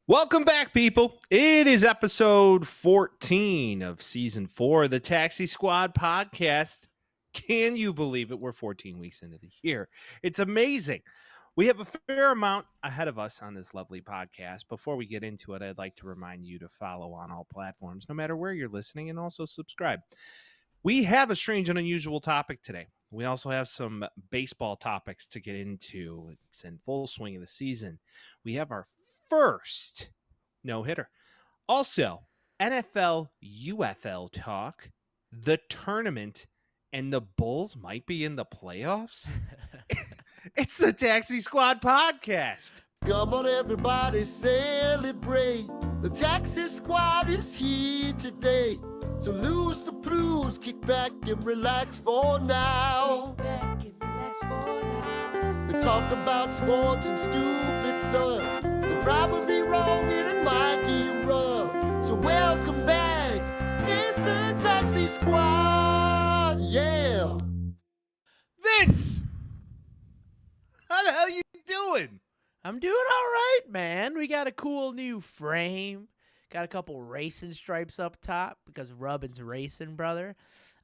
Welcome back, people. It is episode 14 of season 4 of the Taxi Squad podcast. Can you believe it? We're 14 weeks into the year. It's amazing. We have a fair amount ahead of us on this lovely podcast. Before we get into it, I'd like to remind you to follow on all platforms, no matter where you're listening, and also subscribe. We have a strange and unusual topic today. We also have some baseball topics to get into. It's in full swing of the season. We have our first no-hitter. Also, NFL UFL talk, the tournament, and the Bulls might be in the playoffs. It's the Taxi Squad podcast. Come on, everybody, celebrate. The Taxi Squad is here today. So lose the blues, kick back and relax for now. They talk about sports and stupid stuff. They're probably wrong and it might get rough. So welcome back, it's the Taxi Squad, yeah. Vince! How the hell you doing? I'm doing all right, man. We got a cool new frame. Got a couple racing stripes up top because Rubbin's racing, brother.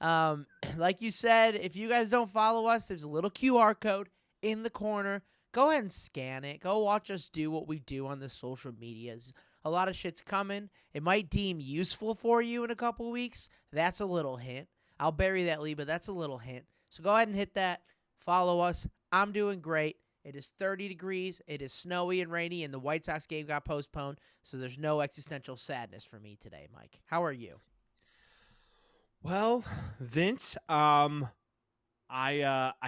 Like you said, if you guys don't follow us, there's a little QR code in the corner. Go ahead and scan it. Go watch us do what we do on the social medias. A lot of shit's coming. It might deem useful for you in a couple weeks. That's a little hint. I'll bury that, Lee, but that's a little hint. So go ahead and hit that. Follow us. I'm doing great. It is 30 degrees. It is snowy and rainy, and the White Sox game got postponed, so there's no existential sadness for me today, Mike. How are you? Well, Vince, I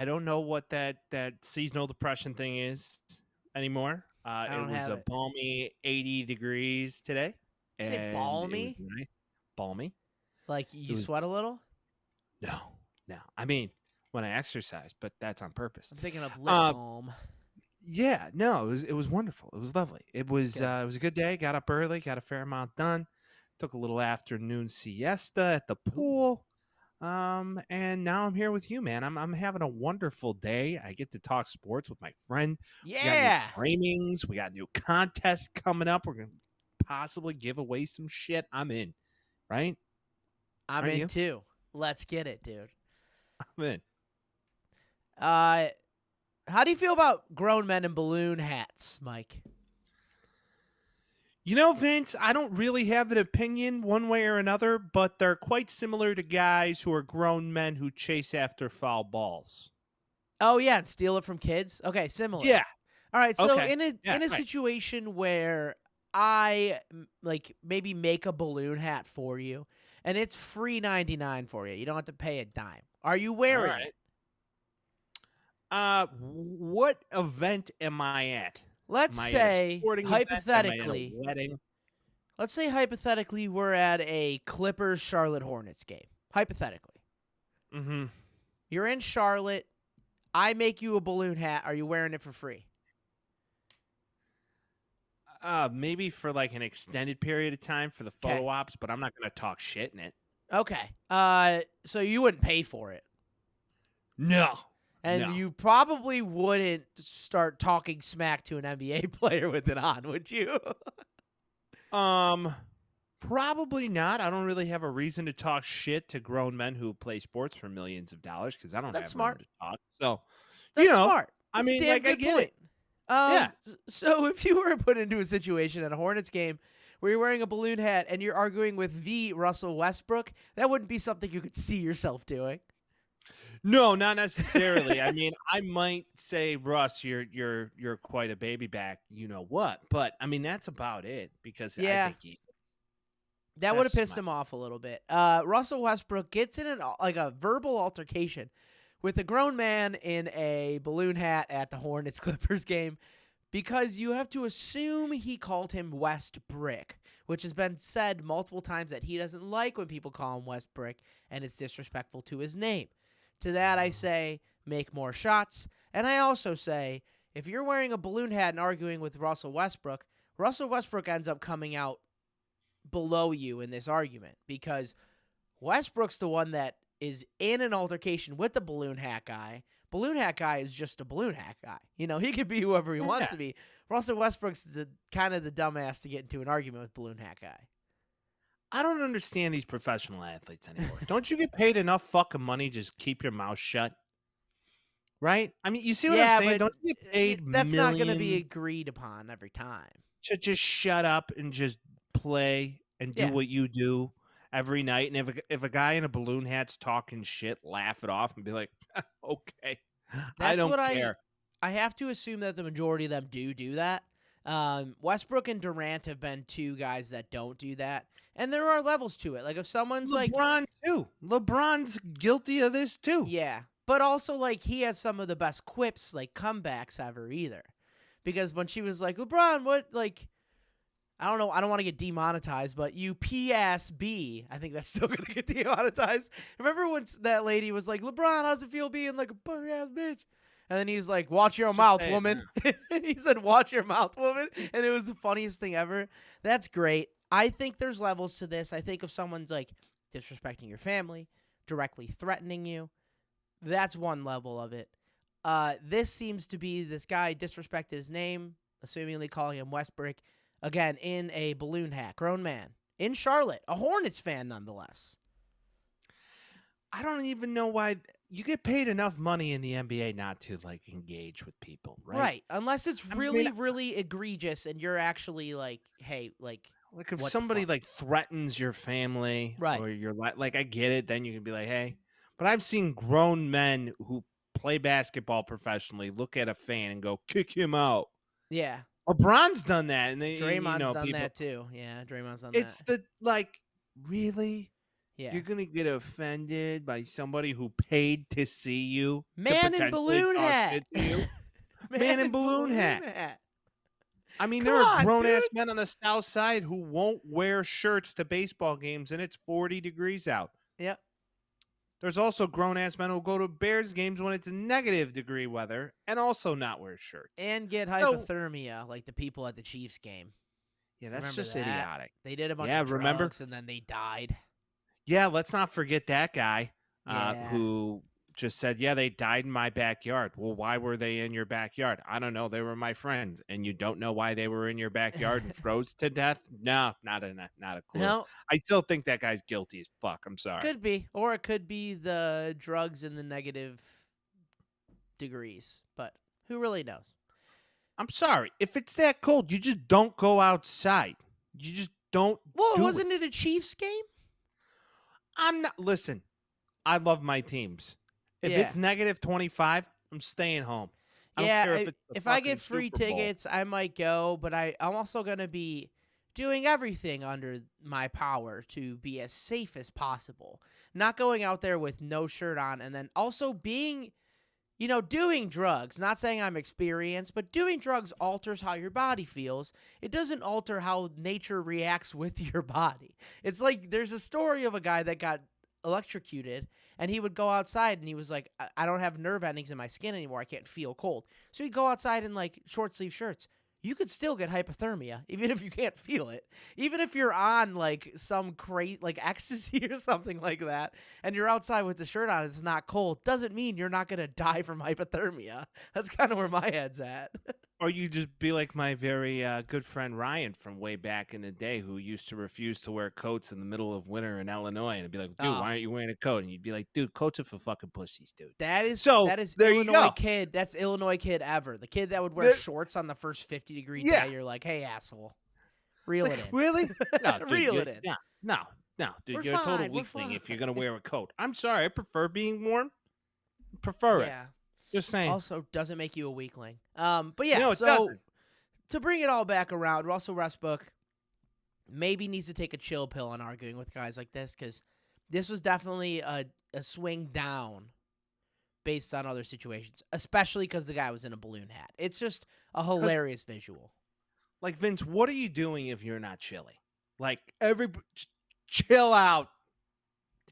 don't know what that seasonal depression thing is anymore. It was a balmy 80 degrees today. Say balmy? It was nice. Balmy. Like you sweat a little? No. I mean, when I exercise, but that's on purpose. I'm thinking of lip balm. Yeah, no, it was wonderful. It was lovely. It was a good day. Got up early, got a fair amount done. Took a little afternoon siesta at the pool. And now I'm here with you, man. I'm having a wonderful day. I get to talk sports with my friend. Yeah. We got new framings. We got new contests coming up. We're gonna possibly give away some shit. I'm in. Right? I'm in too. Let's get it, dude. I'm in. How do you feel about grown men in balloon hats, Mike? You know, Vince, I don't really have an opinion one way or another, but they're quite similar to guys who are grown men who chase after foul balls. Oh, yeah, and steal it from kids? Okay, similar. Yeah. All right, so Okay. in a situation where I maybe make a balloon hat for you, and it's free $99 for you. You don't have to pay a dime. Are you wearing it? What event am I at? Let's say hypothetically, wedding. Let's say hypothetically we're at a Clippers Charlotte Hornets game. Hypothetically. Mm-hmm. You're in Charlotte. I make you a balloon hat. Are you wearing it for free? Maybe for like an extended period of time for the photo ops, but I'm not gonna talk shit in it. Okay. So you wouldn't pay for it. No. And you probably wouldn't start talking smack to an NBA player with it on, would you? Probably not. I don't really have a reason to talk shit to grown men who play sports for millions of dollars because I don't have room to talk. So, That's smart. I mean, like, I get it. Yeah. So if you were put into a situation at a Hornets game where you're wearing a balloon hat and you're arguing with the Russell Westbrook, that wouldn't be something you could see yourself doing. No, not necessarily. I mean, I might say, Russ, you're quite a baby back, you know what? But I mean, that's about it because I think that would have pissed him off a little bit. Russell Westbrook gets in a verbal altercation with a grown man in a balloon hat at the Hornets Clippers game because you have to assume he called him Westbrick, which has been said multiple times that he doesn't like when people call him Westbrick and it's disrespectful to his name. To that, I say, make more shots. And I also say, if you're wearing a balloon hat and arguing with Russell Westbrook ends up coming out below you in this argument because Westbrook's the one that is in an altercation with the balloon hat guy, balloon hat guy is just a balloon hat guy. You know, he could be whoever he wants Yeah. to be. Russell Westbrook's kind of the dumbass to get into an argument with balloon hat guy. I don't understand these professional athletes anymore. Don't you get paid enough fucking money just keep your mouth shut? Right? I mean, you see what I'm saying? but Don't you get paid that's not going to be millions agreed upon every time. to just shut up and just play and do Yeah. what you do every night? And if a guy in a balloon hat's talking shit, laugh it off and be like, okay, I That's don't what care. I have to assume that the majority of them do that. Westbrook and Durant have been two guys that don't do that. And there are levels to it. Like if someone's LeBron too. LeBron's guilty of this too. yeah, but also like he has some of the best quips, like comebacks ever either. Because when she was like, LeBron, what, like, I don't know, I don't want to get demonetized, but you PSB, I think that's still going to get demonetized. Remember when that lady was like, LeBron, how's it feel being like a punk ass bitch? And then he's like, watch your mouth, say it woman. He said, watch your mouth, woman. And it was the funniest thing ever. That's great. I think there's levels to this. I think if someone's like disrespecting your family, directly threatening you, that's one level of it. This seems to be this guy disrespected his name, assumingly calling him Westbrook, again, in a balloon hat, grown man, in Charlotte, a Hornets fan nonetheless. I don't even know why you get paid enough money in the NBA not to like engage with people, right? Right. Unless it's I really, mean, really egregious and you're actually like, hey, like if what the somebody fuck? like threatens your family, Right. or you're like I get it, then you can be like, hey. But I've seen grown men who play basketball professionally look at a fan and go, kick him out. Yeah. LeBron's done that, and they, Draymond's done people, that too. Yeah, Draymond's done It's that. really. Yeah. You're gonna get offended by somebody who paid to see you, to Man in potentially balloon talk hat. shit to you. Man in balloon hat. I mean, Come there are on, grown-ass dude. men on the South Side who won't wear shirts to baseball games, and it's 40 degrees out. Yep. There's also grown-ass men who go to Bears games when it's negative degree weather and also not wear shirts. And get So- hypothermia like the people at the Chiefs game. Yeah, that's Remember just that? idiotic. They did a bunch Yeah, of remember? drugs and then they died. Yeah, let's not forget that guy Yeah. who just said, yeah, they died in my backyard. Well, why were they in your backyard? I don't know. They were my friends. And you don't know why they were in your backyard and froze to death? No, not a clue. No, I still think that guy's guilty as fuck. I'm sorry. could be. Or it could be the drugs in the negative degrees. But who really knows? I'm sorry. If it's that cold, you just don't go outside. You just don't Well, do wasn't it a Chiefs game? I'm not. Listen, I love my teams. If Yeah. it's negative 25, I'm staying home. I don't Yeah, care if it's the if I fucking get free Super Bowl. tickets, I might go, but I'm also going to be doing everything under my power to be as safe as possible. Not going out there with no shirt on, and then also being, doing drugs. Not saying I'm experienced, but doing drugs alters how your body feels. It doesn't alter how nature reacts with your body. It's like there's a story of a guy that got electrocuted, and he would go outside and he was like, I don't have nerve endings in my skin anymore. I can't feel cold. So he'd go outside in like short sleeve shirts. You could still get hypothermia, even if you can't feel it. Even if you're on like some crazy, like ecstasy or something like that, and you're outside with the shirt on, it's not cold, doesn't mean you're not going to die from hypothermia. That's kind of where my head's at. Or you just be like my very good friend Ryan from way back in the day, who used to refuse to wear coats in the middle of winter in Illinois, and it'd be like, dude, Oh. why aren't you wearing a coat? And you'd be like, dude, coats are for fucking pussies, dude. That is there you Illinois go. kid. That's Illinois kid ever. The kid that would wear The- shorts on the first 50-degree Yeah. day. You're like, hey, asshole. Reel it in. Really? No, dude, Reel you're- it in. No, dude, We're you're a total fine, we're weakling if you're fine. gonna wear a coat. I'm sorry, I prefer being warm. Prefer it. Yeah. Just saying. Also, doesn't make you a weakling. But yeah, no, it so doesn't. to bring it all back around, Russell Westbrook maybe needs to take a chill pill on arguing with guys like this, because this was definitely a swing down based on other situations, especially because the guy was in a balloon hat. It's just a hilarious visual. Like, Vince, what are you doing if you're not chilly? Like, chill out.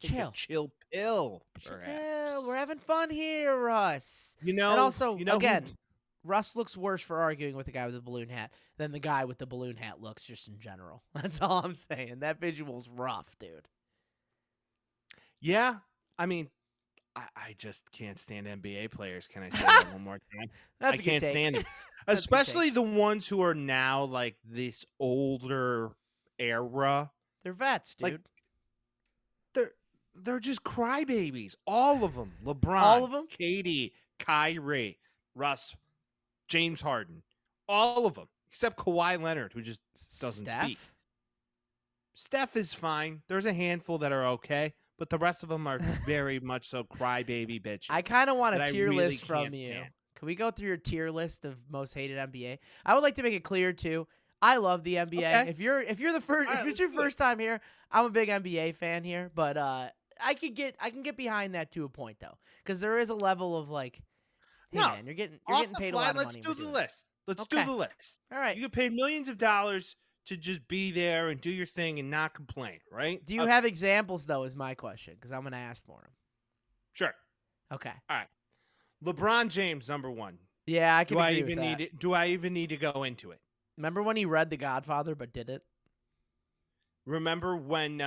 Take a Chill. chill pill, perhaps. Yeah, we're having fun here, Russ. You know, And also, you know who- again, Russ looks worse for arguing with the guy with the balloon hat than the guy with the balloon hat looks just in general. That's all I'm saying. That visual's rough, dude. yeah, I mean, I just can't stand NBA players. Can I say that one more time? That's I a good can't take. stand them. That's a good Especially the ones who are now like this older era. They're vets, dude. Like they're just crybabies. All of them. LeBron, All of 'em? KD, Kyrie, Russ, James Harden. All of them. Except Kawhi Leonard, who just doesn't Steph? speak. Steph is fine. There's a handful that are okay, but the rest of them are very much so crybaby bitches. I kind of want a that I tier really list from can't you. stand. Can we go through your tier list of most hated NBA? I would like to make it clear too. I love the NBA. Okay. If you're the first, All right, if it's let's your do it. first time here, I'm a big NBA fan here. But I can get behind that to a point though, because there is a level of like, hey No, man, you're getting Off the paid fly, a lot of let's money. do we're the doing it. list. Let's Okay. do the list. All right. You get paid millions of dollars to just be there and do your thing and not complain, right? Do you have examples though? Is my question, because I'm gonna ask for them. Sure. Okay. All right. LeBron James, number one. Yeah, I can Do I agree even with that. need it? Do I even need to go into it? Remember when he read The Godfather but didn't? Remember when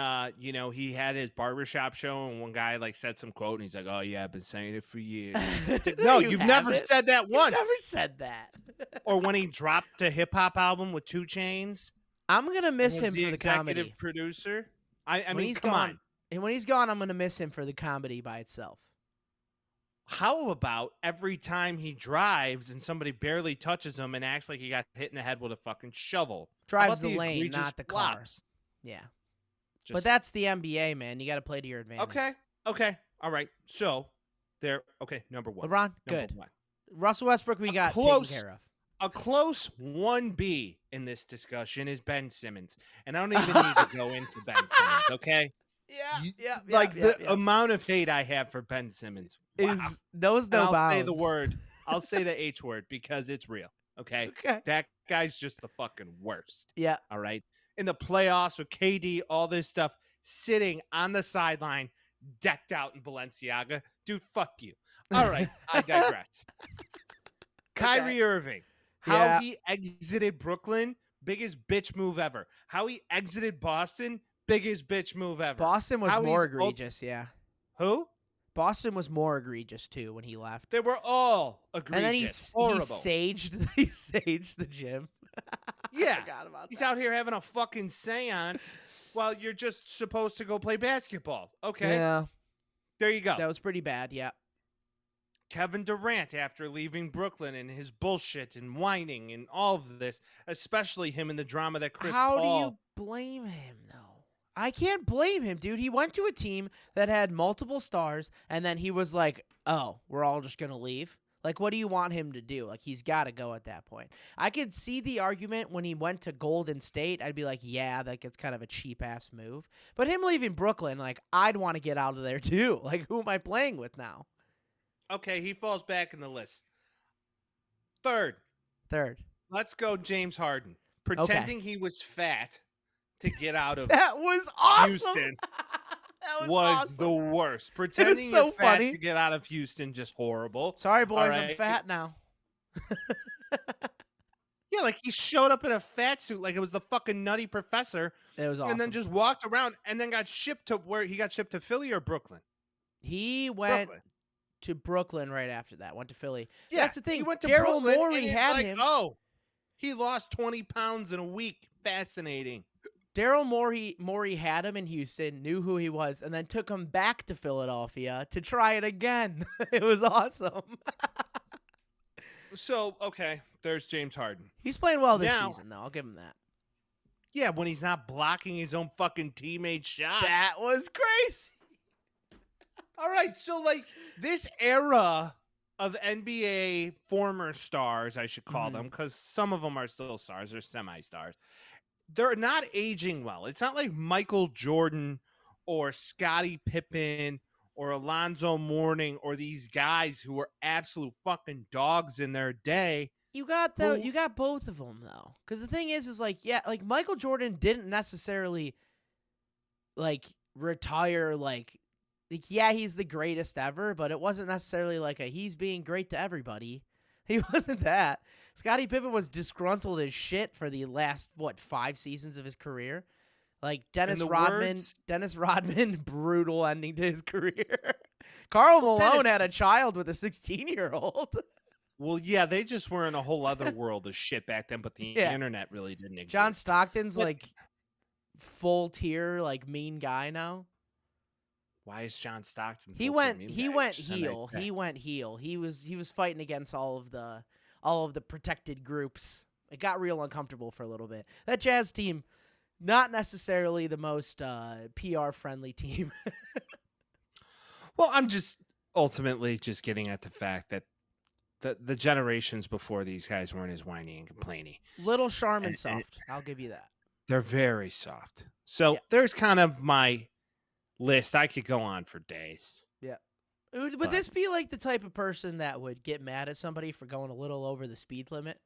he had his barbershop show and one guy like said some quote and he's like, "Oh yeah, I've been saying it for years." No, you've never haven't. said that You once. never said that. Or when he dropped a hip hop album with 2 Chainz, I'm gonna miss was him the for the executive comedy. producer. I When mean, he's come gone, on. and when he's gone, I'm gonna miss him for the comedy by itself. How about every time he drives and somebody barely touches him and acts like he got hit in the head with a fucking shovel? How Drives about the lane, egregious not the car. flops? Yeah, Just- but that's the NBA, man. You got to play to your advantage. Okay. All right. So there. Okay. Number one. LeBron, Number good. one. Russell Westbrook, we got close- taken care of. A close 1B in this discussion is Ben Simmons, and I don't even need to go into Ben Simmons. Okay. Yeah, The amount of hate I have for Ben Simmons is those And no I'll bounds. say the word. I'll say the H word because it's real. Okay. Okay. That guy's just the fucking worst. Yeah. All right. In the playoffs with KD, all this stuff, sitting on the sideline, decked out in Balenciaga. Dude, fuck you. All right. I digress. Kyrie Irving. How Yeah. he exited Brooklyn, biggest bitch move ever. How he exited Boston, biggest bitch move ever. Boston was How more he's egregious. Yeah. Who? Boston was more egregious too when he left. They were all egregious. And then he horrible. saged the gym. Yeah. I forgot about He's that. out here having a fucking seance while you're just supposed to go play basketball. Okay. Yeah, There you go. that was pretty bad. Yeah. Kevin Durant after leaving Brooklyn and his bullshit and whining and all of this, especially him and the drama that Chris How Paul. do you blame him though? I can't blame him, dude. He went to a team that had multiple stars, and then he was like, "Oh, we're all just gonna leave." Like, what do you want him to do? Like, he's got to go at that point. I could see the argument when he went to Golden State. I'd be like, yeah, like it's kind of a cheap ass move. But him leaving Brooklyn, like, I'd want to get out of there too. Like, who am I playing with now? Okay, he falls back in the list. Third, let's go James Harden. Pretending he was fat to get out of That was awesome. Houston That was was awesome. the worst. Pretending so you're fat funny. to get out of Houston, just horrible. Sorry, boys, I'm right. fat now. Yeah, like he showed up in a fat suit like it was the fucking Nutty Professor It was awesome. and then just walked around and then got shipped to where he got shipped to Philly or Brooklyn? He went Brooklyn. to Brooklyn right after that. Went to Philly. Yeah, That's the thing. He went to Daryl Brooklyn, Morey and it's had like, him. Oh, he lost 20 pounds in a week. Fascinating. Daryl Morey had him in Houston, knew who he was, and then took him back to Philadelphia to try it again. It was awesome. So, okay, there's James Harden. He's playing well this Now- season, though. I'll give him that. Yeah, when he's not blocking his own fucking teammates' shots. That was crazy. All right, so like this era of NBA former stars, I should call Mhm. them, because some of them are still stars, they're semi-stars. They're not aging well. It's not like Michael Jordan or Scottie Pippen or Alonzo Mourning or these guys who were absolute fucking dogs in their day. You got Well- you got both of them though, because the thing is like like Michael Jordan didn't necessarily like retire like yeah, he's the greatest ever, but it wasn't necessarily like he's being great to everybody. He wasn't that. Scottie Pippen was disgruntled as shit for the last 5 seasons of his career. Like In the words, Dennis Rodman, brutal ending to his career. Karl Malone had a child with a 16-year-old. well, yeah, they just were in a whole other world of shit back then, but the Yeah. internet really didn't exist. John Stockton's But- like full tier, like mean guy now. Why is John Stockton? He full went team? he Yeah, went just send heel. that- He went heel. He was fighting against all of the protected groups. It got real uncomfortable for a little bit. That Jazz team, not necessarily the most PR friendly team. Well, I'm just ultimately just getting at the fact that the generations before these guys weren't as whiny and complainy. Little Charmin And- soft. I'll give you that. They're very soft. So Yeah. there's kind of my list. I could go on for days. Would But- this be like the type of person that would get mad at somebody for going a little over the speed limit?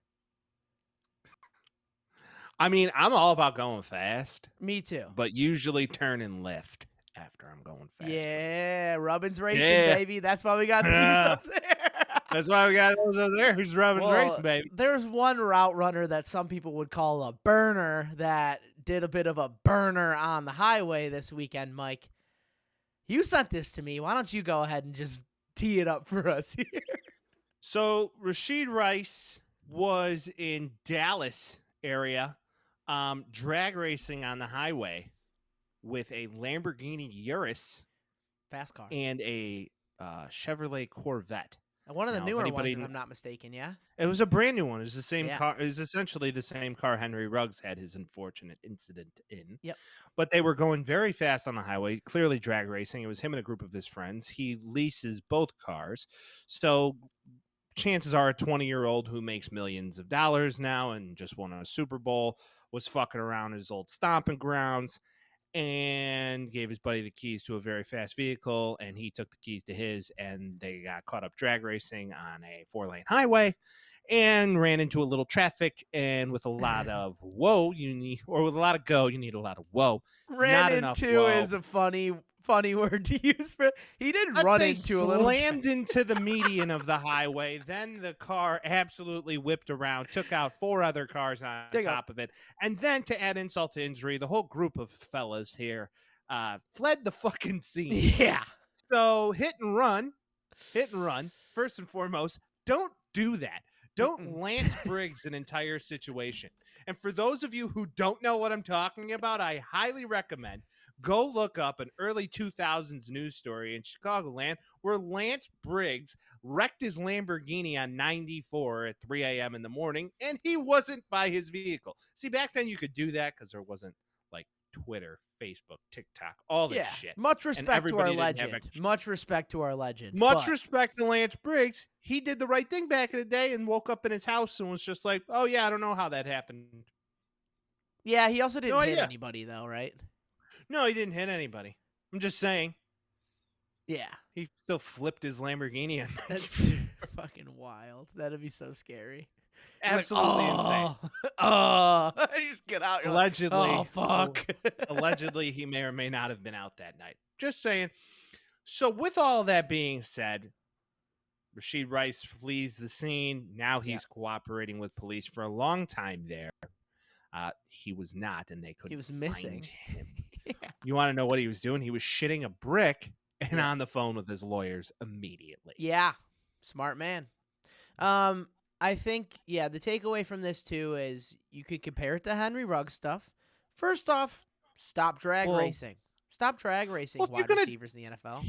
I mean, I'm all about going fast, Me too. but usually turn and lift after I'm going fast. Yeah, Rubbins Racing, Yeah. baby. That's why we got these up there. That's why we got those over there. Who's Robin's Well, racing, baby? There's one route runner that some people would call a burner that did a bit of a burner on the highway this weekend, Mike. You sent this to me. Why don't you go ahead and just tee it up for us here? So Rashee Rice was in Dallas area, drag racing on the highway with a Lamborghini Urus Fast car. and a Chevrolet Corvette. One of the now, if newer ones, anybody if kn- I'm not mistaken, yeah? It was a brand new one. It was the same Yeah. car. It was essentially the same car Henry Ruggs had his unfortunate incident in. Yep. But they were going very fast on the highway, clearly drag racing. It was him and a group of his friends. He leases both cars. So chances are a 20-year-old who makes millions of dollars now and just won a Super Bowl was fucking around his old stomping grounds and gave his buddy the keys to a very fast vehicle, and he took the keys to his, and they got caught up drag racing on a 4-lane highway and ran into a little traffic. And with a lot of whoa, with a lot of go, you need a lot of whoa. Ran Not enough into whoa. is a funny word to use for. He did I'd run say into a little. slammed into the median of the highway. Then the car absolutely whipped around, took out 4 other cars on There you go. top of it. And then to add insult to injury, the whole group of fellas here fled the fucking scene. Yeah. So hit and run. First and foremost, don't do that. Don't Lance Briggs an entire situation. And for those of you who don't know what I'm talking about, I highly recommend go look up an early 2000s news story in Chicagoland where Lance Briggs wrecked his Lamborghini on 94 at 3 a.m. in the morning, and he wasn't by his vehicle. See, back then you could do that because there wasn't like Twitter, Facebook, TikTok, all this shit. Much respect to our everybody didn't have legend. extra- Much respect to our legend. Much but- respect to Lance Briggs. He did the right thing back in the day and woke up in his house and was just like, oh, yeah, I don't know how that happened. Yeah, he also didn't No hit idea. anybody though, right? No, he didn't hit anybody. I'm just saying. Yeah. He still flipped his Lamborghini. That's fucking wild. That'd be so scary. It's Absolutely like, insane. You just get out. You're like, Allegedly, oh fuck. allegedly, he may or may not have been out that night. Just saying. So, with all that being said, Rashee Rice flees the scene. Now he's cooperating with police. For a long time there, he was not, and they couldn't. He was find missing. him. Yeah. You want to know what he was doing? He was shitting a brick and Yeah. on the phone with his lawyers immediately. Yeah, smart man. I think the takeaway from this too is you could compare it to Henry Ruggs stuff. First off, stop drag Well- racing. Stop drag racing Well, if you're wide gonna- receivers in the NFL.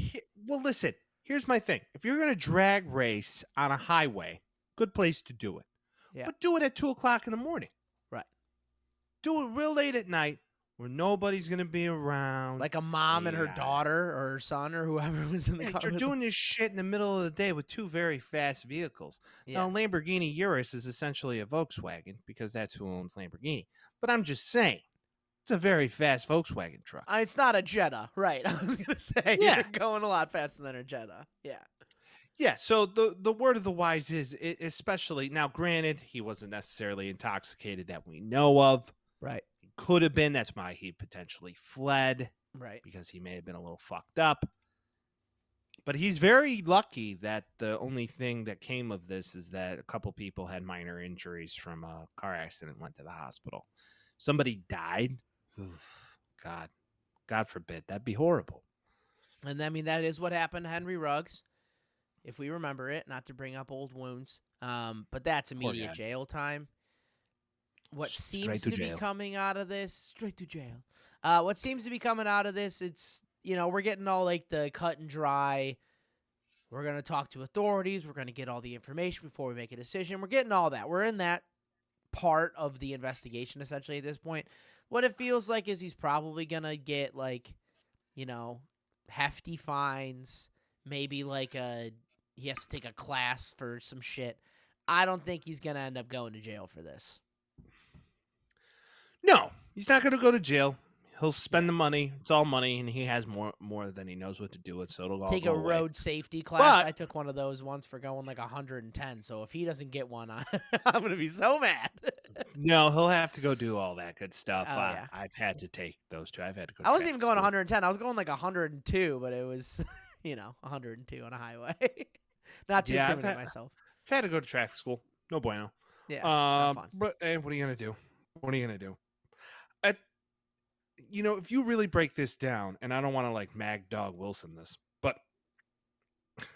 Well, listen, here's my thing. If you're going to drag race on a highway, good place to do it. Yeah. But do it at 2 o'clock in the morning. Right. Do it real late at night where nobody's going to be around. Like a mom and her Yeah. daughter or her son or whoever was in the Yeah, car. you're with doing this shit in the middle of the day with 2 very fast vehicles. them. Now, Lamborghini Urus is essentially a Volkswagen because that's who owns Lamborghini. But I'm just saying, it's a very fast Volkswagen truck. It's not a Jetta, right? I was gonna say Yeah. you're going a lot faster than a Jetta. Yeah. Yeah, so the word of the wise is, especially now, granted, he wasn't necessarily intoxicated that we know of. Right. He could have been. That's why he potentially fled, Right. because he may have been a little fucked up. But he's very lucky that the only thing that came of this is that a couple people had minor injuries from a car accident, went to the hospital. Somebody died. Oof, God. God forbid. That'd be horrible. And I mean, that is what happened to Henry Ruggs, if we remember it, not to bring up old wounds. But that's immediate guy. jail time. What Straight seems to to be jail. coming out of this, straight to jail. What seems to be coming out of this, it's, we're getting all like the cut and dry. We're going to talk to authorities. We're going to get all the information before we make a decision. We're getting all that. We're in that part of the investigation, essentially, at this point. What it feels like is he's probably going to get, like, hefty fines. Maybe, like, he has to take a class for some shit. I don't think he's going to end up going to jail for this. No, he's not going to go to jail. He'll spend the money. It's all money, and he has more than he knows what to do with, so it'll all Take go a away. road safety class. But- I took one of those once for going like 110. So if he doesn't get one, I'm going to be so mad. No, he'll have to go do all that good stuff. Oh, yeah. I've had to take those two. I've had to go. I wasn't even traffic going school. 110. I was going like 102, but it was, 102 on a highway. Not to Yeah, I've incriminate had- myself. I've had to go to traffic school. No bueno. Yeah, not fun. But what are you gonna do? What are you gonna do? If you really break this down, and I don't want to like Mad Dog Wilson this, but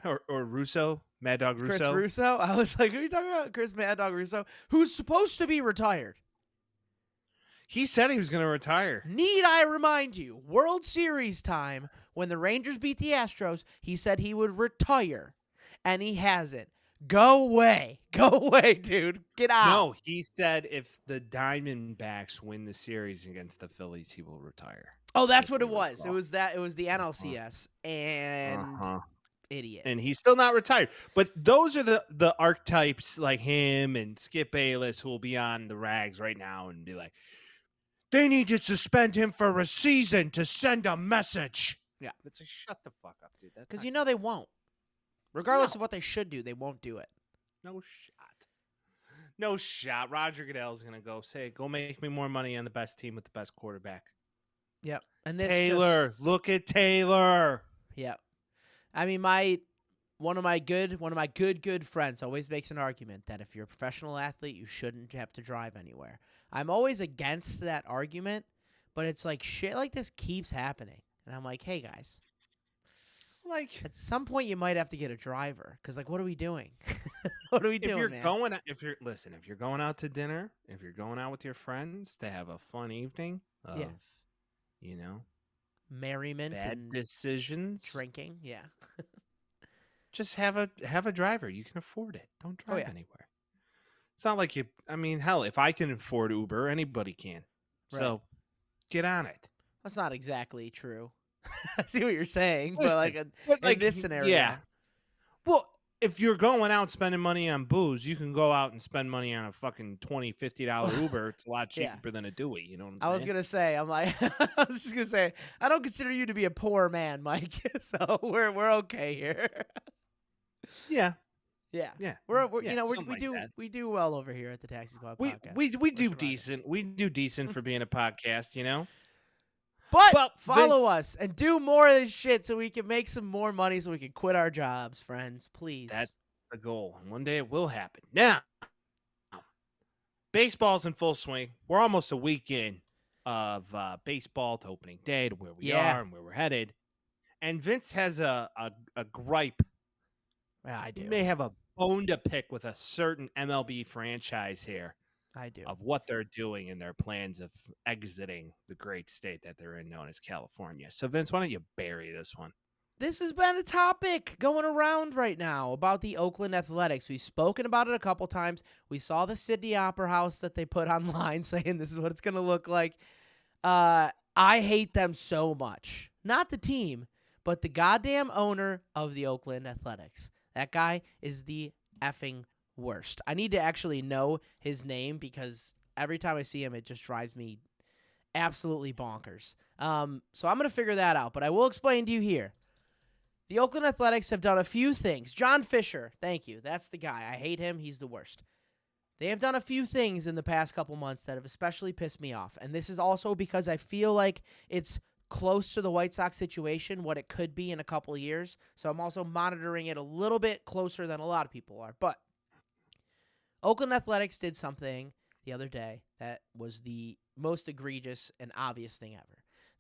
or Russo, Mad Dog Russo. Chris Russo? I was like, who are you talking about? Chris Mad Dog Russo, who's supposed to be retired. He said he was gonna retire. Need I remind you, World Series time, when the Rangers beat the Astros, he said he would retire, and he hasn't. Go away. Go away, dude. Get out. No, he said if the Diamondbacks win the series against the Phillies, he will retire. Oh, that's if what it you was. recall. It was the NLCS and idiot. And he's still not retired. But those are the archetypes like him and Skip Bayless who will be on the rags right now and be like, they need to suspend him for a season to send a message. Yeah. It's like, shut the fuck up, dude. That's Because not- they won't. Regardless No. of what they should do, they won't do it. No shot. No shot. Roger Goodell's going to go make me more money on the best team with the best quarterback. Yep. And this Taylor. Look at Taylor. Yep. I mean, one of my good friends always makes an argument that if you're a professional athlete, you shouldn't have to drive anywhere. I'm always against that argument, but it's like shit like this keeps happening. And I'm like, hey, guys. Like, At some point, you might have to get a driver because, like, what are we doing? What are we if doing, you're man? if you're going out to dinner, if you're going out with your friends to have a fun evening of, Merriment bad and decisions, drinking, yeah. just have a driver. You can afford it. Don't drive yeah. anywhere. It's not like hell, if I can afford Uber, anybody can. Right. So get on it. That's not exactly true. I see what you're saying, Listen, but but in this scenario, yeah. Well, if you're going out spending money on booze, you can go out and spend money on a fucking $20, $50 Uber. It's a lot Yeah. cheaper than a Dewey. You know what I'm I saying? was gonna say, I was just gonna say, I don't consider you to be a poor man, Mike. So we're okay here. Yeah. Yeah, Yeah. we're yeah, something like that. we do well over here at the Taxi Squad We podcast. we We're do surviving. decent. We do decent for being a podcast, you know? But Well, follow Vince- us and do more of this shit so we can make some more money so we can quit our jobs, friends. Please. That's the goal. And one day it will happen. Now, baseball's in full swing. We're almost a week in of baseball to opening day to where we Yeah. are and where we're headed. And Vince has a gripe. Yeah, I do. He may have a bone to pick with a certain MLB franchise here I do. of what they're doing and their plans of exiting the great state that they're in, known as California. So, Vince, why don't you bury this one? This has been a topic going around right now about the Oakland Athletics. We've spoken about it a couple times. We saw the Sydney Opera House that they put online saying this is what it's going to look like. I hate them so much. Not the team, but the goddamn owner of the Oakland Athletics. That guy is the effing worst. I need to actually know his name because every time I see him, it just drives me absolutely bonkers. So I'm going to figure that out, but I will explain to you here. The Oakland Athletics have done a few things. John Fisher, thank you. That's the guy. I hate him. He's the worst. They have done a few things in the past couple months that have especially pissed me off. And this is also because I feel like it's close to the White Sox situation, what it could be in a couple of years. So I'm also monitoring it a little bit closer than a lot of people are. But Oakland Athletics did something the other day that was the most egregious and obvious thing ever.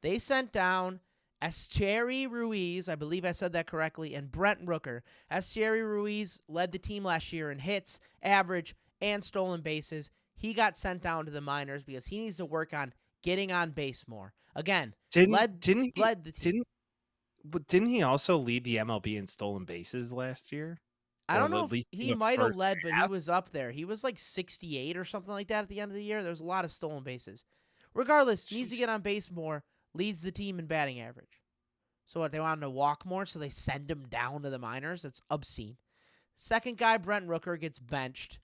They sent down Esteri Ruiz, I believe I said that correctly, and Brent Rooker. Esteri Ruiz led the team last year in hits, average, and stolen bases. He got sent down to the minors because he needs to work on getting on base more. Again, led the team. Didn't he also lead the MLB in stolen bases last year? I Or don't know at if least he the might have first led, but he half? was up there. He was like 68 or something like that at the end of the year. There was a lot of stolen bases. Regardless, needs to Jeez. get on base more, leads the team in batting average. So what, they want him to walk more, so they send him down to the minors? That's obscene. Second guy, Brent Rooker, gets benched.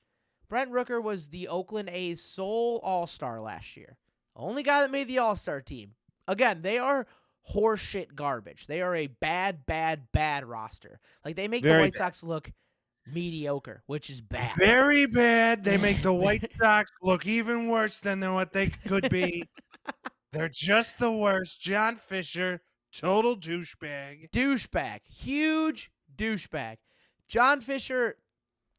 Brent Rooker was the Oakland A's sole All-Star last year. Only guy that made the All-Star team. Again, they are horseshit garbage. They are a bad, bad, bad roster. Like, they make the Very White bad. Sox look mediocre, which is bad. Very bad. They make the White Sox look even worse than what they could be. They're just the worst. John Fisher, total douchebag. Douchebag. Huge douchebag. John Fisher,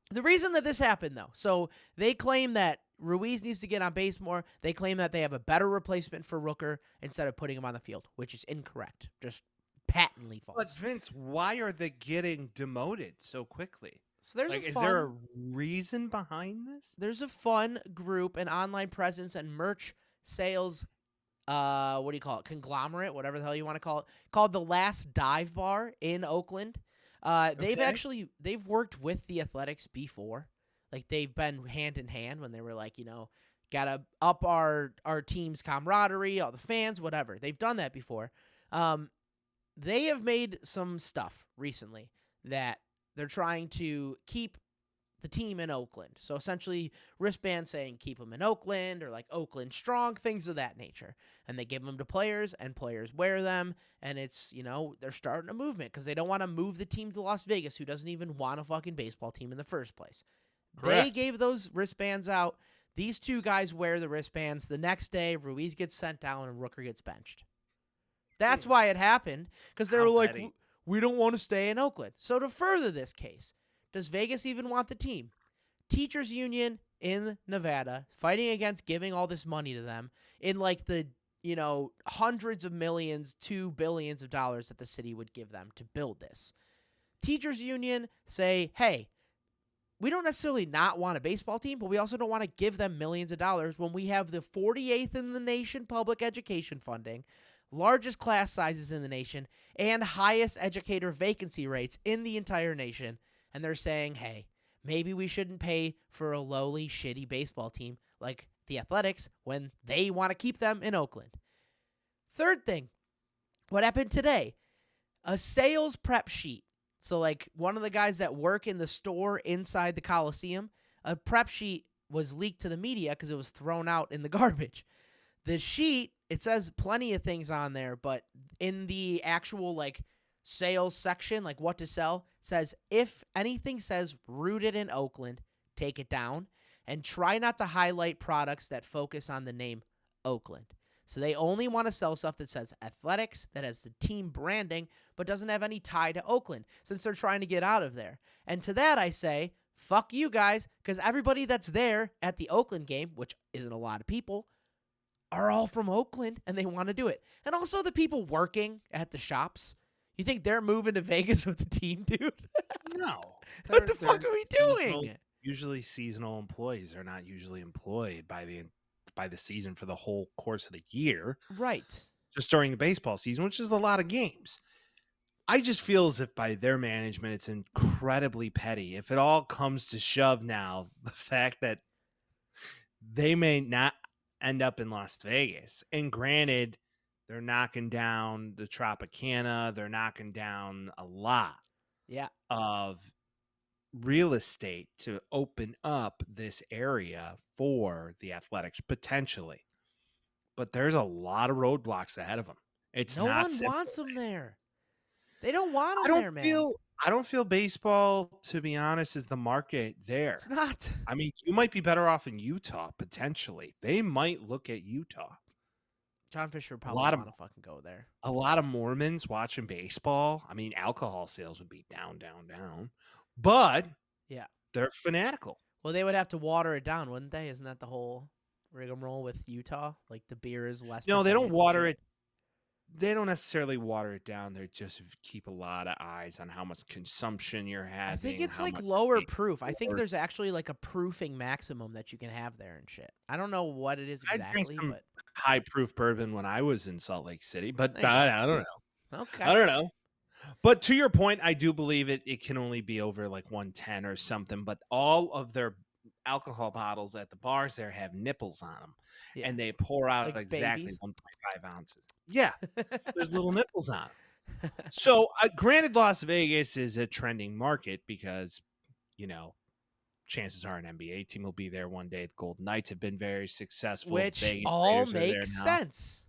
the reason that this happened, though, so they claim that Ruiz needs to get on base more. They claim that they have a better replacement for Rooker instead of putting him on the field, which is incorrect. Just patently false. But Vince, why are they getting demoted so quickly? So there's Is there a reason behind this? There's a fun group, an online presence, and merch sales what do you call it? Conglomerate, whatever the hell you want to call it, called the Last Dive Bar in Oakland. They've worked with the Athletics before. Like, they've been hand in hand when they were like, gotta up our team's camaraderie, all the fans, whatever. They've done that before. They have made some stuff recently that they're trying to keep the team in Oakland. So essentially, wristbands saying keep them in Oakland, or like Oakland strong, things of that nature. And they give them to players, and players wear them. And it's, they're starting a movement because they don't want to move the team to Las Vegas, who doesn't even want a fucking baseball team in the first place. Correct. They gave those wristbands out. These two guys wear the wristbands. The next day, Ruiz gets sent down and Rooker gets benched. That's why it happened, because they were like, we don't want to stay in Oakland. So to further this case, does Vegas even want the team? Teachers union in Nevada fighting against giving all this money to them in like the, hundreds of millions to billions of dollars that the city would give them to build this. Teachers union say, hey, we don't necessarily not want a baseball team, but we also don't want to give them millions of dollars when we have the 48th in the nation public education funding, largest class sizes in the nation, and highest educator vacancy rates in the entire nation. And they're saying, hey, maybe we shouldn't pay for a lowly, shitty baseball team like the Athletics when they want to keep them in Oakland. Third thing, what happened today? A sales prep sheet. So like one of the guys that work in the store inside the Coliseum, a prep sheet was leaked to the media because it was thrown out in the garbage. The sheet, it says plenty of things on there, but in the actual like sales section, like what to sell, says if anything says rooted in Oakland, take it down, and try not to highlight products that focus on the name Oakland. So they only want to sell stuff that says Athletics, that has the team branding, but doesn't have any tie to Oakland, since they're trying to get out of there. And to that I say, fuck you guys, because everybody that's there at the Oakland game, which isn't a lot of people, are all from Oakland, and they want to do it. And also the people working at the shops. You think they're moving to Vegas with the team, dude? No. What the fuck are we doing? Usually seasonal employees are not usually employed by the season for the whole course of the year. Right. Just during the baseball season, which is a lot of games. I just feel as if by their management, it's incredibly petty. If it all comes to shove now, the fact that they may not end up in Las Vegas, and granted, they're knocking down the Tropicana, they're knocking down a lot of real estate to open up this area for the Athletics potentially, but there's a lot of roadblocks ahead of them. It's no not one simple. wants them there. They don't want them there, man. I don't feel baseball, to be honest, is the market there. It's not. I mean, you might be better off in Utah potentially. They might look at Utah. John Fisher probably want to fucking go there. A lot of Mormons watching baseball. I mean, alcohol sales would be down. But yeah, they're fanatical. Well, they would have to water it down, wouldn't they? Isn't that the whole rigmarole with Utah? Like the beer is less. No, they don't water it. they don't necessarily water it down. They just keep a lot of eyes on how much consumption you're having. I think it's how like much lower being proof. I think poured. there's actually like a proofing maximum that you can have there and shit. I don't know what it is I drank exactly, some but high proof bourbon when I was in Salt Lake City, but there you go. I don't know. Okay. I don't know. But to your point, I do believe it can only be over like 110 or something. But all of their alcohol bottles at the bars there have nipples on them, Yeah. and they pour out Like exactly babies? 1.5 ounces. Yeah, there's little nipples on them. So, granted, Las Vegas is a trending market because, chances are an NBA team will be there one day. The Golden Knights have been very successful. Which Vegas all Raiders are there makes now. sense.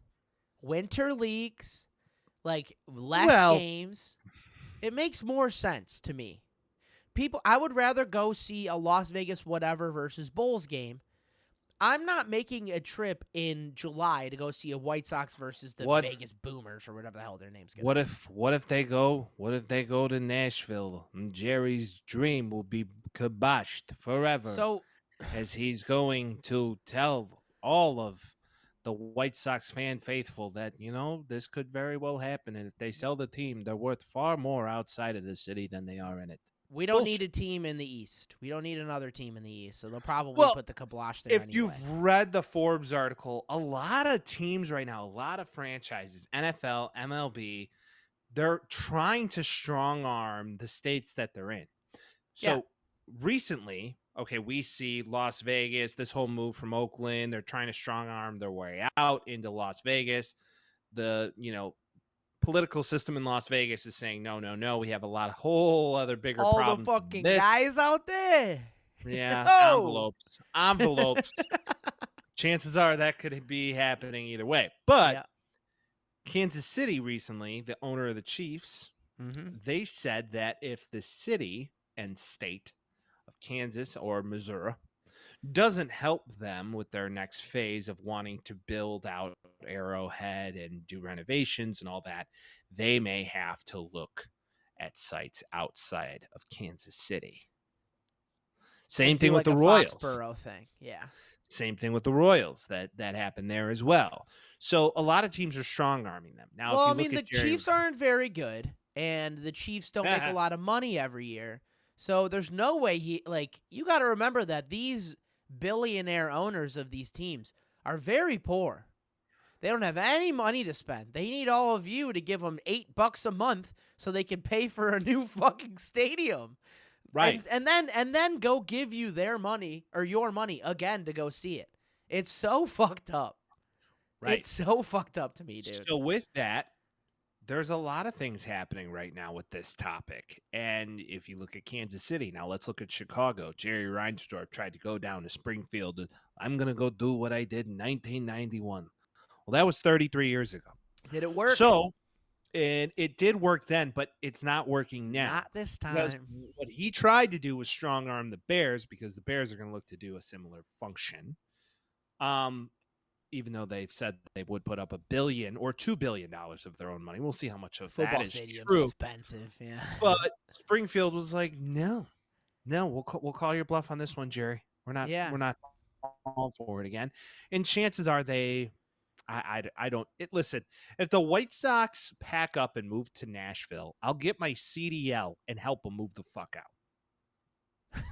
Winter leagues, like less Well- games. It makes more sense to me. I would rather go see a Las Vegas whatever versus Bulls game. I'm not making a trip in July to go see a White Sox versus the What- Vegas Boomers or whatever the hell their name's gonna What if they go to Nashville and Jerry's dream will be kiboshed forever? be. So as he's going to tell all of the White Sox fan faithful that, this could very well happen. And if they sell the team, they're worth far more outside of the city than they are in it. we don't Bullshit. need a team in the East. We don't need another team in the East. So they'll probably Well, put the kibosh there If anyway. you've read the Forbes article, a lot of teams right now, a lot of franchises, NFL, MLB, they're trying to strong arm the states that they're in. So recently, okay, we see Las Vegas, this whole move from Oakland, they're trying to strong arm their way out into Las Vegas. The, political system in Las Vegas is saying, no, we have a lot of whole other bigger all problems. the than fucking this. guys out there. Yeah, No. envelopes. Chances are that could be happening either way. But Yeah. Kansas City recently, the owner of the Chiefs, Mm-hmm. they said that if the city and state of Kansas or Missouri doesn't help them with their next phase of wanting to build out Arrowhead and do renovations and all that, they may have to look at sites outside of Kansas City. Same thing with the Royals. Foxborough thing. Yeah. Same thing with the Royals. That happened there as well. So a lot of teams are strong arming them. Now, Well, if I you mean, look the at Jerry, Chiefs aren't very good, and the Chiefs don't make a lot of money every year. So there's no way you got to remember that these billionaire owners of these teams are very poor. They don't have any money to spend. They need all of you to give them $8 a month so they can pay for a new fucking stadium. right? And then go give you their money or your money again to go see it. It's so fucked up. Right. It's so fucked up to me, dude. So with that, there's a lot of things happening right now with this topic. And if you look at Kansas City, now let's look at Chicago. Jerry Reinsdorf tried to go down to Springfield. I'm going to go do what I did in 1991. Well, that was 33 years ago. Did it work? So, and it did work then, but it's not working now. Not this Because time. what he tried to do was strong arm the Bears because the Bears are going to look to do a similar function. Even though they've said they would put up $1 billion or $2 billion of their own money. We'll see how much of Football that is stadium's true. expensive. Yeah. But Springfield was like, no, we'll call your bluff on this one, Jerry. We're not all for it again. And chances are I don't. Listen, if the White Sox pack up and move to Nashville, I'll get my CDL and help them move the fuck out.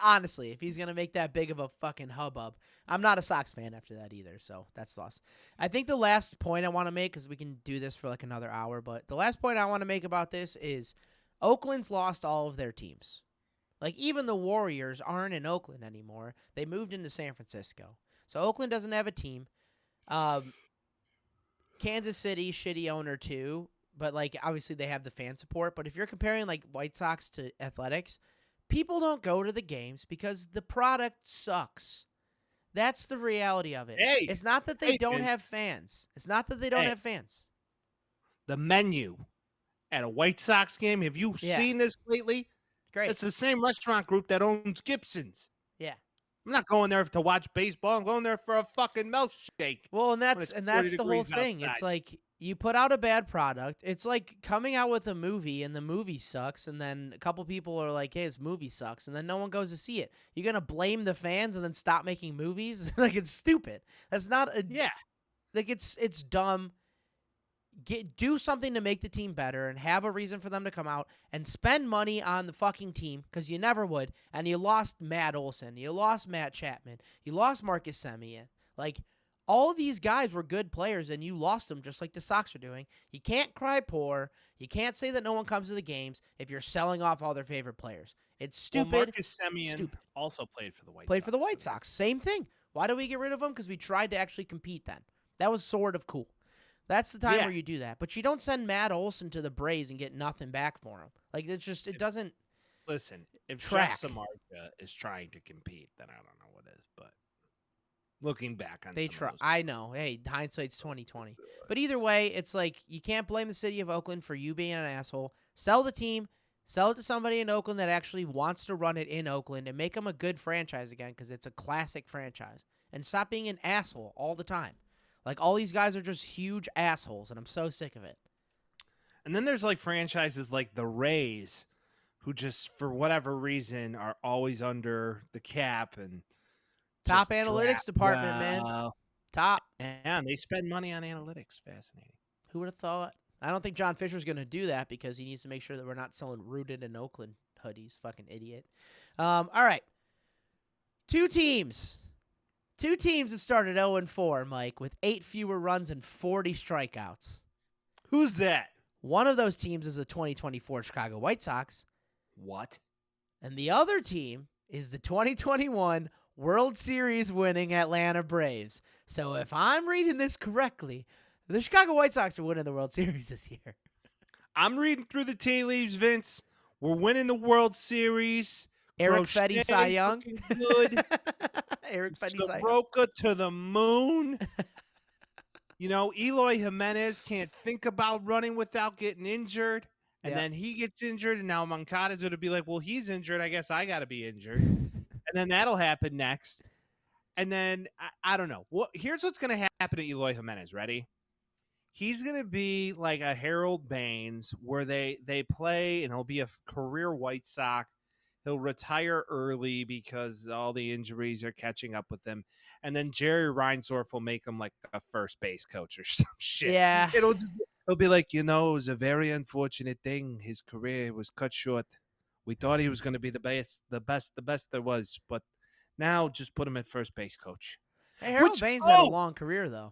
Honestly, if he's going to make that big of a fucking hubbub, I'm not a Sox fan after that either, so that's lost. I think the last point I want to make, because we can do this for like another hour, but the last point I want to make about this is Oakland's lost all of their teams. Like, even the Warriors aren't in Oakland anymore. They moved into San Francisco. So Oakland doesn't have a team. Kansas City, shitty owner too, but like obviously they have the fan support. But if you're comparing like White Sox to Athletics, people don't go to the games because the product sucks. That's the reality of it. Hey, it's not that they don't man. have fans. It's not that they don't Hey. have fans. The menu at a White Sox game, have you Yeah. seen this lately? Great. It's the same restaurant group that owns Gibson's. Yeah. I'm not going there to watch baseball. I'm going there for a fucking milkshake. Well, and it's that's 40 the whole degrees thing. It's outside. like you put out a bad product. It's like coming out with a movie and the movie sucks, and then a couple people are like, "Hey, this movie sucks," and then no one goes to see it. You're gonna blame the fans and then stop making movies? Like, it's stupid. That's not a Yeah. Like, it's dumb. do something to make the team better and have a reason for them to come out and spend money on the fucking team, because you never would. And you lost Matt Olson. You lost Matt Chapman. You lost Marcus Semien. Like, all of these guys were good players, and you lost them just like the Sox are doing. You can't cry poor. You can't say that no one comes to the games if you're selling off all their favorite players. It's stupid. Well, Marcus Semien Stupid. also played for the White Sox. Played for the White Sox. Same thing. Why did we get rid of him? Because we tried to actually compete then. That was sort of cool. That's the time where you do that. But you don't send Matt Olson to the Braves and get nothing back for him. Like, it's just, it doesn't. Listen, if track. Jeff Samardzija is trying to compete, then I don't know what is. But looking back on They some of try. those I know. Hey, hindsight's 20/20. But either way, it's like you can't blame the city of Oakland for you being an asshole. Sell the team. Sell it to somebody in Oakland that actually wants to run it in Oakland and make them a good franchise again, because it's a classic franchise. And stop being an asshole all the time. Like, all these guys are just huge assholes, and I'm so sick of it. And then there's like franchises like the Rays, who just for whatever reason are always under the cap and Top just analytics draft department, man. well. Top. And they spend money on analytics. Fascinating. Who would have thought? I don't think John Fisher's going to do that because he needs to make sure that we're not selling rooted in Oakland hoodies. Fucking idiot. All right. Two teams have started 0-4, Mike, with 8 fewer runs and 40 strikeouts. Who's that? One of those teams is the 2024 Chicago White Sox, What? and the other team is the 2021 World Series winning Atlanta Braves. So if I'm reading this correctly, the Chicago White Sox are winning the World Series this year. I'm reading through the tea leaves, Vince. We're winning the World Series. Eric Crochet Fetty Cy Young. looking good. Eric Fetty Cy Young. Soroka to the moon. You know, Eloy Jimenez can't think about running without getting injured. And Yep. then he gets injured, and now Moncada's going to be like, well, he's injured. I guess I got to be injured. And then that'll happen next. And then, I don't know. Here's what's going to happen to Eloy Jimenez. Ready? He's going to be like a Harold Baines where they play, and he'll be a career White Sox. He'll retire early because all the injuries are catching up with him. And then Jerry Reinsdorf will make him like a first base coach or some shit. Yeah. He'll be like, it was a very unfortunate thing. His career was cut short. We thought he was going to be the best there was. But now just put him at first base coach. Hey, Harold Baines had a long career, though.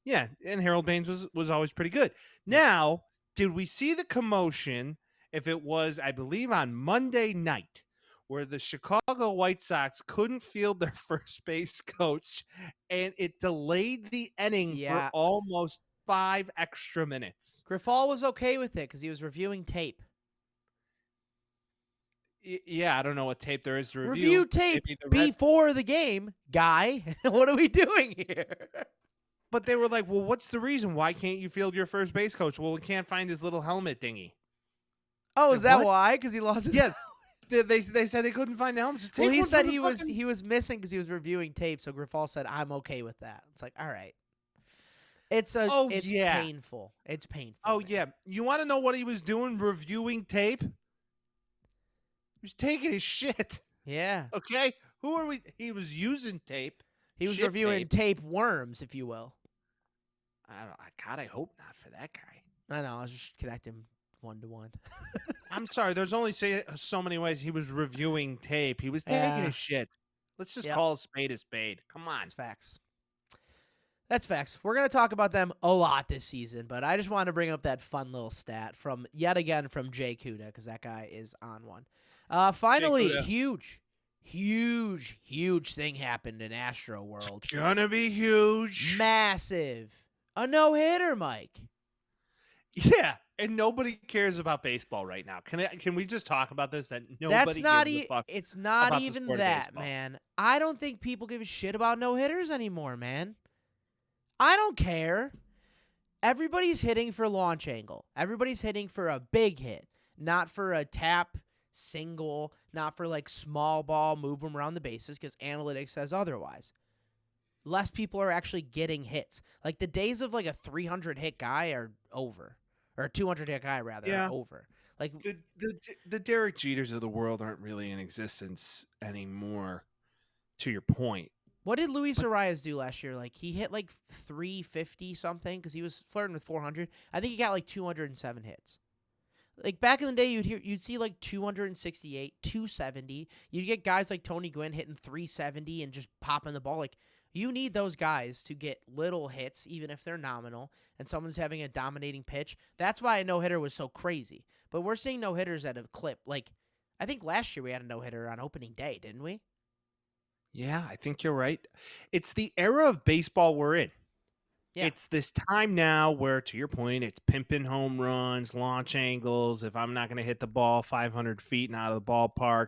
Yeah, and Harold Baines was always pretty good. Now, did we see the commotion? If it was, I believe, on Monday night, where the Chicago White Sox couldn't field their first base coach, and it delayed the inning for almost 5 extra minutes. Grifol was okay with it because he was reviewing tape. Yeah, I don't know what tape there is to review. Review tape before the game, guy. What are we doing here? But they were like, well, what's the reason? Why can't you field your first base coach? Well, we can't find his little helmet thingy. Oh, is that why? Because he lost his Yeah. They said they couldn't find the helmet. Well, he said he was missing because he was reviewing tape. So Grifol said, "I'm okay with that." It's like, all right. It's painful. It's painful. Oh man. yeah. You want to know what he was doing? Reviewing tape. He was taking his shit. Yeah. Okay. Who are we? He was using tape. He was reviewing tape worms, if you will. I hope not for that guy. I know. I was just connecting 1-to-1. I'm sorry. There's only so many ways he was reviewing tape. He was taking his shit. Let's just call a spade a spade. Come on. That's facts. That's facts. We're going to talk about them a lot this season, but I just wanted to bring up that fun little stat from Jay Kuda, because that guy is on one. Finally, huge thing happened in Astro World. It's gonna be huge. Massive. A no-hitter, Mike. Yeah, and nobody cares about baseball right now. Can we just talk about this? That nobody gives a fuck. It's not about even the sport of that, baseball. man. I don't think people give a shit about no-hitters anymore, man. I don't care. Everybody's hitting for launch angle. Everybody's hitting for a big hit, not for a tap single, not for like small ball, move them around the bases, because analytics says otherwise. Less people are actually getting hits. Like the days of like a 300 hit guy are over, or a 200 hit guy rather are over. Like the Derek Jeters of the world aren't really in existence anymore. To your point, What did Luis Arias do last year? Like, he hit like 350 something because he was flirting with 400. I think he got like 207 hits. Like, back in the day, you'd see like 268, 270. You'd get guys like Tony Gwynn hitting 370 and just popping the ball. Like, you need those guys to get little hits, even if they're nominal, and someone's having a dominating pitch. That's why a no-hitter was so crazy. But we're seeing no-hitters at a clip. Like, I think last year we had a no-hitter on opening day, didn't we? Yeah, I think you're right. It's the era of baseball we're in. Yeah. It's this time now where, to your point, it's pimping home runs, launch angles. If I'm not going to hit the ball 500 feet and out of the ballpark,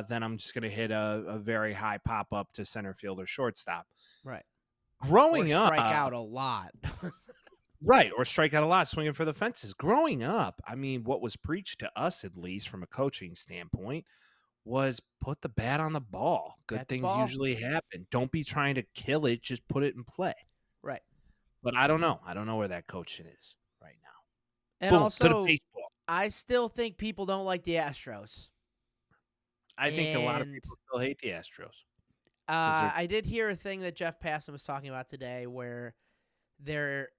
then I'm just going to hit a very high pop up to center field or shortstop. Right. Growing or up, strike out a lot. right, or strike out a lot, swinging for the fences. Growing up, I mean, what was preached to us, at least from a coaching standpoint, was put the bat on the ball. Good Bat the things ball. usually happen. Don't be trying to kill it. Just put it in play. Right. But I don't know. I don't know where that coaching is right now. And Boom, to the also, baseball. I still think people don't like the Astros. I think a lot of and- people still hate the Astros. I did hear a thing that Jeff Passan was talking about today where there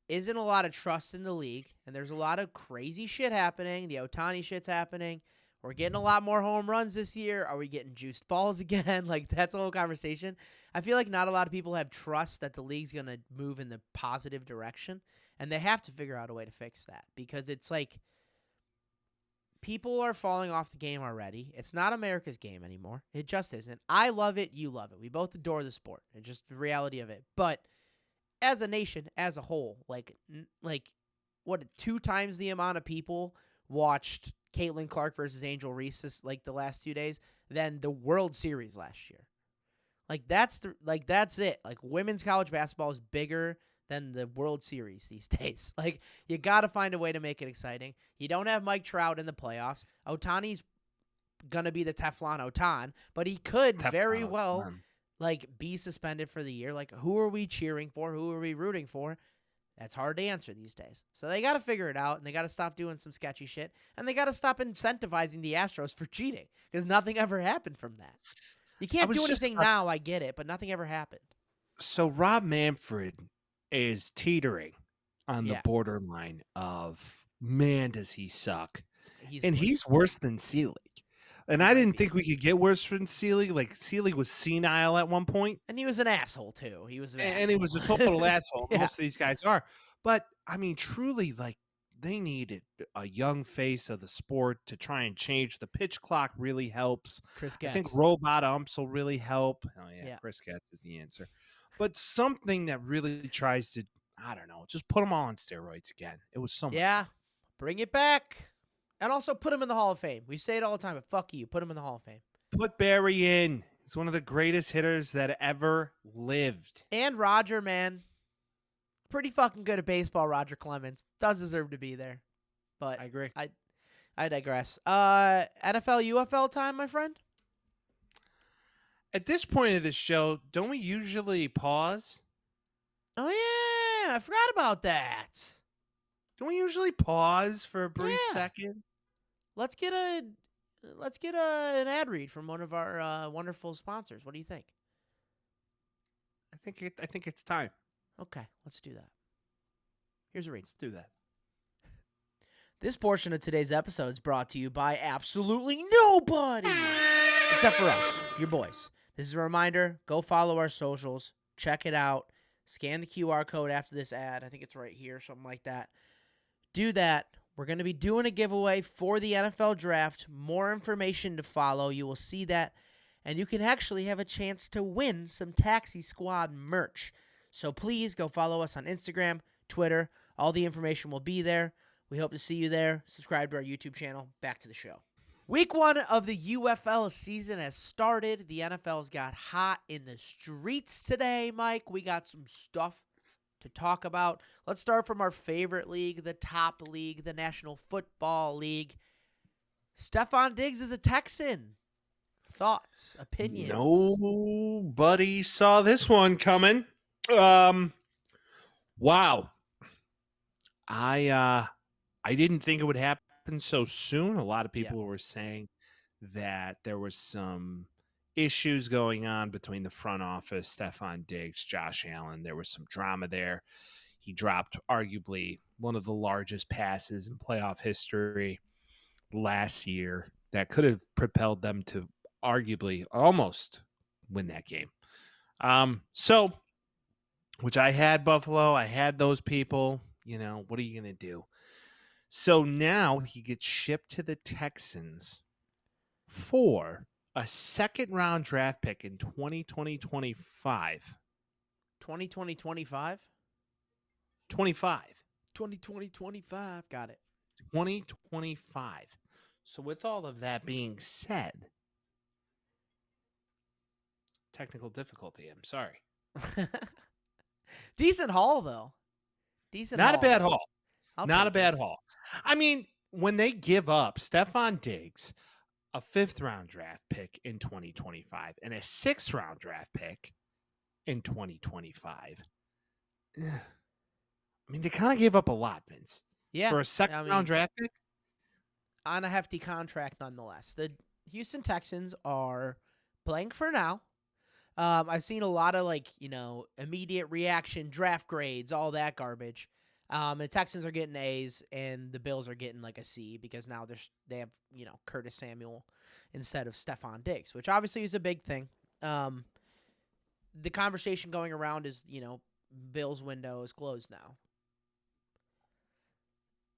isn't a lot of trust in the league, and there's a lot of crazy shit happening. The Ohtani shit's happening. We're getting a lot more home runs this year. Are we getting juiced balls again? Like, that's a whole conversation. I feel like not a lot of people have trust that the league's going to move in the positive direction, and they have to figure out a way to fix that because it's like people are falling off the game already. It's not America's game anymore. It just isn't. I love it. You love it. We both adore the sport. It's just the reality of it. But as a nation, as a whole, like what, 2 times the amount of people watched Caitlin Clark versus Angel Reese the last 2 days than the World Series last year. That's it. Like, women's college basketball is bigger than the World Series these days. Like, you got to find a way to make it exciting. You don't have Mike Trout in the playoffs. Ohtani's going to be the Teflon Ohtani, but he could very well be suspended for the year. Like, who are we cheering for? Who are we rooting for? That's hard to answer these days. So they got to figure it out, and they got to stop doing some sketchy shit, and they got to stop incentivizing the Astros for cheating because nothing ever happened from that. You can't do anything now, I get it, but nothing ever happened. So Rob Manfred is teetering on the Yeah. borderline of, man, does he suck. He's He's worse than Seelig. And He I might didn't be. think we could get worse than Seelig. Like, Seelig was senile at one point. And he was an asshole, too. He was an And he was a total asshole. Yeah. Most of these guys are. But, I mean, truly, like, they needed a young face of the sport to try and change. The pitch clock really helps. Chris I Getz. think robot umps will really help. Oh, yeah, Yeah. Chris Getz is the answer. But something that really tries to, I don't know, just put them all on steroids again. It was so much Yeah. fun. Bring it back. And also put him in the Hall of Fame. We say it all the time, but fuck you. Put him in the Hall of Fame. Put Barry in. He's one of the greatest hitters that ever lived. And Roger, man. Pretty fucking good at baseball, Roger Clemens. Does deserve to be there. But I agree. I digress. NFL, UFL time, my friend? At this point of the show, don't we usually pause? Oh, yeah. I forgot about that. Don't we usually pause for a brief Yeah. second? Let's get an ad read from one of our wonderful sponsors. What do you think? I think it's time. Okay, let's do that. Here's a read. Let's do that. This portion of today's episode is brought to you by absolutely nobody except for us, your boys. This is a reminder. Go follow our socials. Check it out. Scan the QR code after this ad. I think it's right here, something like that. Do that. We're going to be doing a giveaway for the NFL draft. More information to follow. You will see that. And you can actually have a chance to win some Taxi Squad merch. So please go follow us on Instagram, Twitter. All the information will be there. We hope to see you there. Subscribe to our YouTube channel. Back to the show. Week 1 of the UFL season has started. The NFL's got hot in the streets today, Mike. We got some stuff to talk about. Let's start from our favorite league, the top league, the National Football League. Stefon Diggs is a Texan. Thoughts, opinions? Nobody saw this one coming. Wow. I didn't think it would happen so soon. A lot of people were saying that there was some issues going on between the front office, Stefon Diggs, Josh Allen. There was some drama there. He dropped arguably one of the largest passes in playoff history last year that could have propelled them to arguably almost win that game. So, which I had Buffalo, I had those people. What are you going to do? So now he gets shipped to the Texans for a second-round draft pick in 2020-25. 2020-25? 25. 2020-25. Got it. 2025. So with all of that being said, technical difficulty, I'm sorry. Decent haul, though. Not a bad haul. I'll Not a take it. bad haul. I mean, when they give up Stefon Diggs, a 5th-round draft pick in 2025, and a 6th-round draft pick in 2025, I mean, they kind of gave up a lot, Vince. Yeah. For a second-round draft pick? On a hefty contract, nonetheless. The Houston Texans are blank for now. I've seen a lot of immediate reaction draft grades, all that garbage. The Texans are getting A's, and the Bills are getting like a C because now they have Curtis Samuel instead of Stefon Diggs, which obviously is a big thing. The conversation going around is Bills' window is closed now.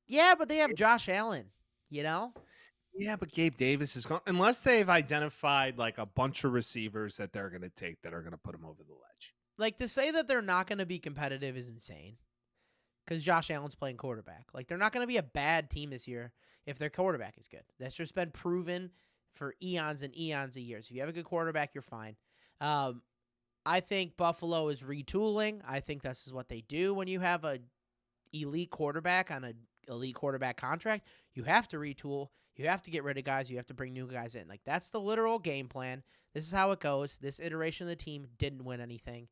Yeah, but they have Josh Allen. Yeah, but Gabe Davis is gone. Unless they've identified like a bunch of receivers that they're going to take that are going to put them over the ledge. Like, to say that they're not going to be competitive is insane because Josh Allen's playing quarterback. Like, they're not going to be a bad team this year if their quarterback is good. That's just been proven for eons and eons of years. If you have a good quarterback, you're fine. I think Buffalo is retooling. I think this is what they do when you have a elite quarterback on an elite quarterback contract. You have to retool. You have to get rid of guys. You have to bring new guys in. Like, that's the literal game plan. This is how it goes. This iteration of the team didn't win anything.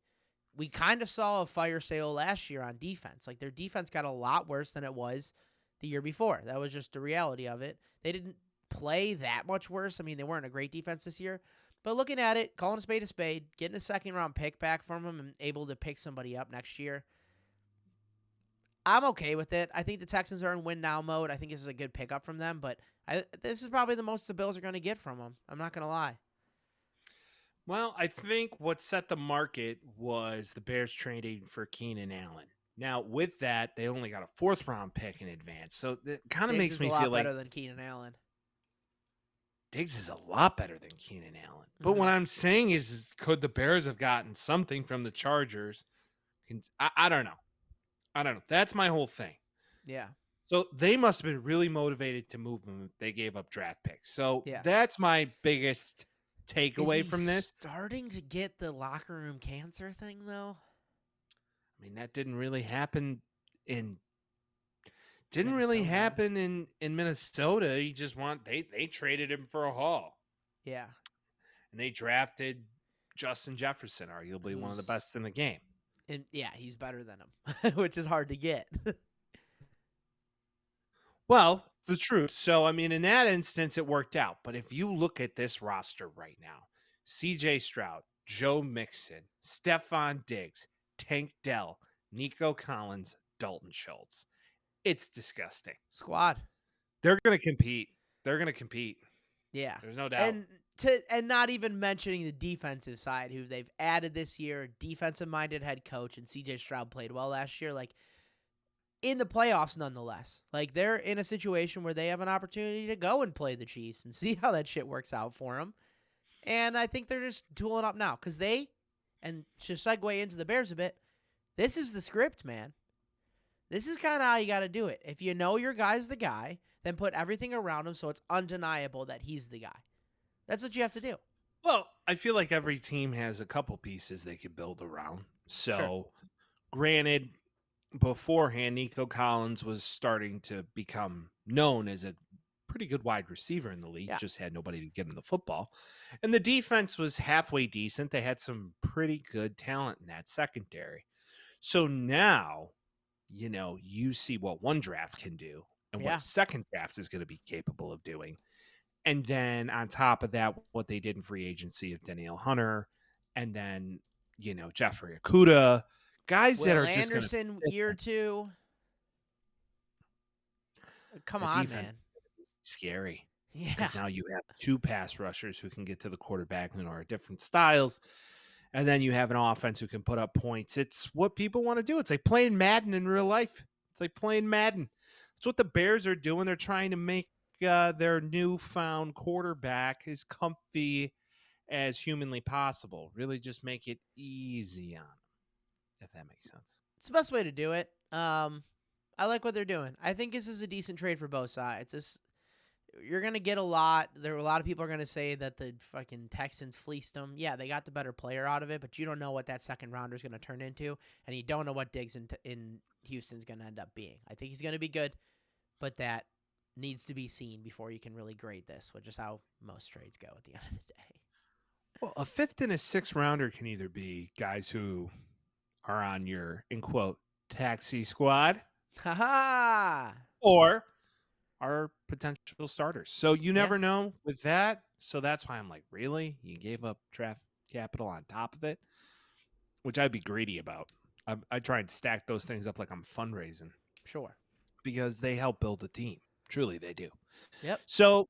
We kind of saw a fire sale last year on defense. Like, their defense got a lot worse than it was the year before. That was just the reality of it. They didn't play that much worse. I mean, they weren't a great defense this year. But looking at it, calling a spade, getting a second-round pick back from them and able to pick somebody up next year, I'm okay with it. I think the Texans are in win-now mode. I think this is a good pickup from them, but this is probably the most the Bills are going to get from them. I'm not going to lie. Well, I think what set the market was the Bears trading for Keenan Allen. Now, with that, they only got a 4th-round pick in advance, so it kind of makes me feel like better than Keenan Allen. Diggs is a lot better than Keenan Allen. But what I'm saying is could the Bears have gotten something from the Chargers? I don't know. That's my whole thing. Yeah. So they must have been really motivated to move him if they gave up draft picks. So that's my biggest takeaway from this. Starting to get the locker room cancer thing, though? I mean, that didn't really happen in Minnesota. He just they traded him for a haul. Yeah. And they drafted Justin Jefferson, arguably one of the best in the game. And yeah, he's better than him, which is hard to get. Well, the truth. So, I mean, in that instance, it worked out. But if you look at this roster right now, C.J. Stroud, Joe Mixon, Stefon Diggs, Tank Dell, Nico Collins, Dalton Schultz. It's disgusting. Squad. They're going to compete. Yeah. There's no doubt. And not even mentioning the defensive side, who they've added this year, defensive-minded head coach, and C.J. Stroud played well last year. Like, in the playoffs, nonetheless. Like, they're in a situation where they have an opportunity to go and play the Chiefs and see how that shit works out for them. And I think they're just tooling up now because and to segue into the Bears a bit, this is the script, man. This is kind of how you got to do it. If you know your guy's the guy, then put everything around him so it's undeniable that he's the guy. That's what you have to do. Well, I feel like every team has a couple pieces they could build around. So, Granted, beforehand, Nico Collins was starting to become known as a pretty good wide receiver in the league. Yeah. Just had nobody to get him the football. And the defense was halfway decent. They had some pretty good talent in that secondary. So now, you see what one draft can do and what a second draft is going to be capable of doing. And then on top of that, what they did in free agency of Danielle Hunter, and then, Jeffrey Okudah, guys that Will are just going to Anderson year 2. Come the on, defense man. is scary. Yeah. Because now you have 2 pass rushers who can get to the quarterback and are different styles. And then you have an offense who can put up points. It's what people want to do. It's like playing Madden in real life. It's like playing Madden. That's what the Bears are doing. They're trying to make their newfound quarterback as comfy as humanly possible. Really just make it easy on him, if that makes sense. It's the best way to do it. I like what they're doing. I think this is a decent trade for both sides. You're going to get a lot. There are a lot of people are going to say that the fucking Texans fleeced them. Yeah, they got the better player out of it, but you don't know what that second rounder is going to turn into, and you don't know what Diggs in Houston's going to end up being. I think he's going to be good, but that needs to be seen before you can really grade this, which is how most trades go at the end of the day. Well, a 5th and a 6th rounder can either be guys who are on your, in quote, taxi squad, Ha or are potential starters. So you never know with that. So that's why I'm like, really? You gave up draft capital on top of it? Which I'd be greedy about. I try and stack those things up like I'm fundraising. Sure. Because they help build a team. Truly, they do. Yep. So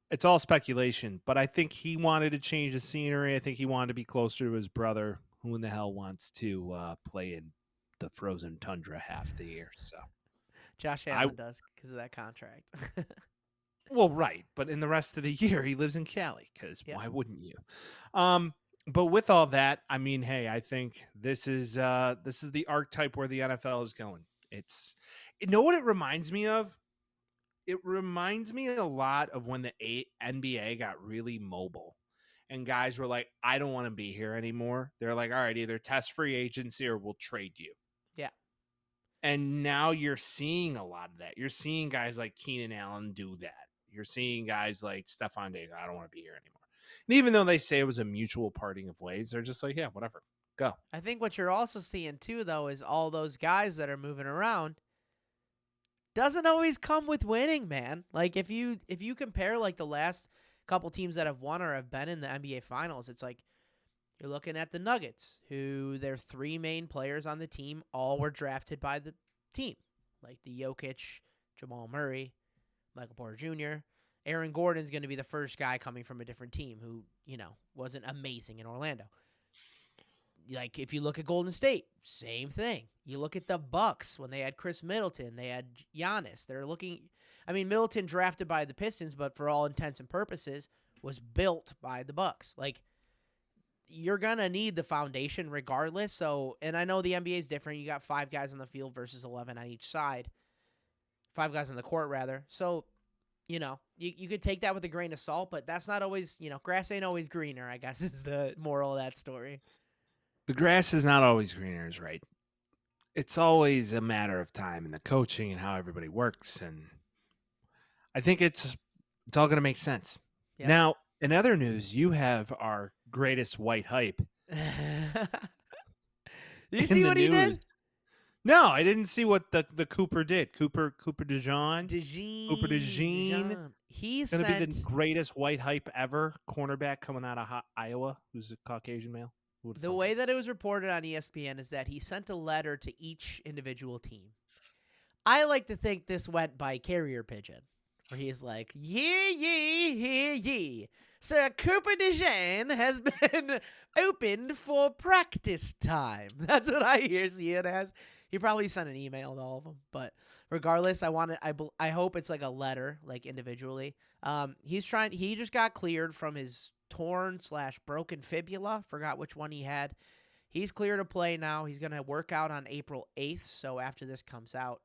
it's all speculation, but I think he wanted to change the scenery. I think he wanted to be closer to his brother. Who in the hell wants to play in the frozen tundra half the year? So Josh Allen does because of that contract. Well, right. But in the rest of the year, he lives in Cali because why wouldn't you? But with all that, I mean, hey, I think this is the archetype where the NFL is going. What it reminds me of? It reminds me a lot of when the NBA got really mobile and guys were like, I don't want to be here anymore. They're like, all right, either test free agency or we'll trade you. Yeah. And now you're seeing a lot of that. You're seeing guys like Keenan Allen do that. You're seeing guys like Stefon Diggs. I don't want to be here anymore. And even though they say it was a mutual parting of ways, they're just like, yeah, whatever, go. I think what you're also seeing too, though, is all those guys that are moving around doesn't always come with winning, man. Like if you compare like the last couple teams that have won or have been in the NBA Finals, it's like you're looking at the Nuggets, who their 3 main players on the team all were drafted by the team, like the Jokic, Jamal Murray, Michael Porter Jr. Aaron Gordon's going to be the first guy coming from a different team who, wasn't amazing in Orlando. Like if you look at Golden State, same thing. You look at the Bucks when they had Chris Middleton, they had Giannis. Middleton drafted by the Pistons, but for all intents and purposes was built by the Bucks. Like you're going to need the foundation regardless. So, and I know the NBA is different. You got 5 guys on the field versus 11 on each side. 5 guys on the court, rather. So, you could take that with a grain of salt, but that's not always, grass ain't always greener, I guess is the moral of that story. The grass is not always greener is right. It's always a matter of time and the coaching and how everybody works. And I think it's all going to make sense. Yep. Now, in other news, you have our greatest white hype. Did you see what he did? No, I didn't see what the Cooper did. Cooper DeJean. Cooper DeJean. He's going to be the greatest white hype ever. Cornerback coming out of Iowa, who's a Caucasian male. The way that it was reported on ESPN is that he sent a letter to each individual team. I like to think this went by carrier pigeon, where he's like, "Hear ye, hear ye. Sir Cooper DeJean has been opened for practice time." That's what I hear seeing as. He probably sent an email to all of them, but regardless, I hope it's like a letter, like individually. He just got cleared from his torn/broken fibula. Forgot which one he had. He's clear to play now. He's going to work out on April 8th. So after this comes out,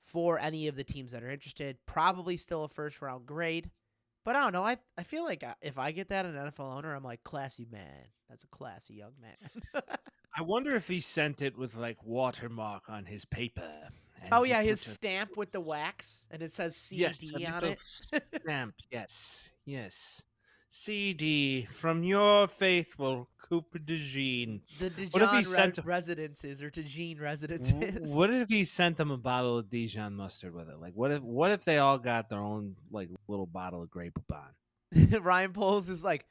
for any of the teams that are interested, probably still a first round grade. But I don't know. I feel like if I get that an NFL owner, I'm like, classy man. That's a classy young man. I wonder if he sent it with like watermark on his paper. Oh yeah, his stamp with the wax, and it says CD on it. Stamp, yes. CD from your faithful Cooper DeJean. The What if he Dijon sent residences or Dijon residences. what if he sent them a bottle of Dijon mustard with it? Like what if they all got their own like little bottle of Grey Poupon? Ryan Poles is like,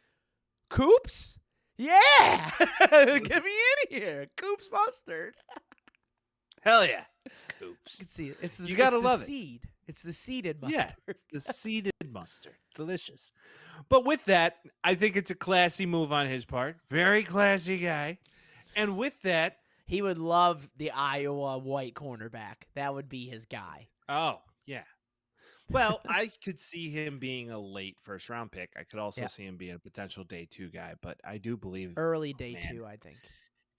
Coops? Yeah! Get me in here. Coops mustard. Hell yeah. You Coops. can see it. It's the, You gotta it's the love it. seed. It's the seeded mustard. Yeah, the seeded mustard. Delicious. But with that, I think it's a classy move on his part. Very classy guy. And with that, He would love the Iowa white cornerback. That would be his guy. oh, yeah. Well, I could see him being a late first round pick. I could also Yeah. see him being a potential day 2 guy, but I do believe Early day man. 2, I think.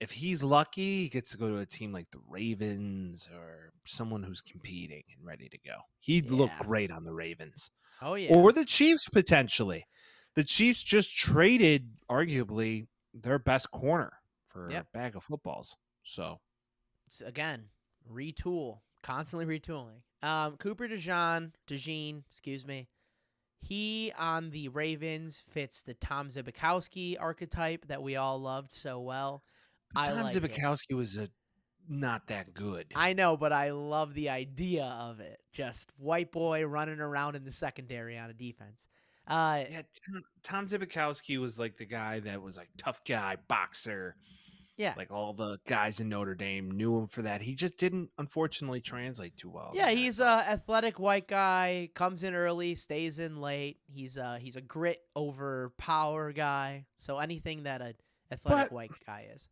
if he's lucky, he gets to go to a team like the Ravens or someone who's competing and ready to go. He'd look Yeah. great on the Ravens. Oh, yeah. Or the Chiefs, potentially. The Chiefs just traded, arguably, their best corner for Yep. a bag of footballs. So, It's, again, retool. Constantly retooling. Cooper DeJean, excuse me. He on the Ravens fits the Tom Zibikowski archetype that we all loved so well. I Tom like it. Zibikowski was not that good. I know, but I love the idea of it. Just white boy running around in the secondary on a defense. Yeah, Tom Zibikowski was like the guy that was like tough guy, boxer. Yeah. Like all the guys in Notre Dame knew him for that. He just didn't, unfortunately, translate too well. Yeah, he's a athletic white guy, comes in early, stays in late. He's a grit over power guy. So anything that an athletic white guy is.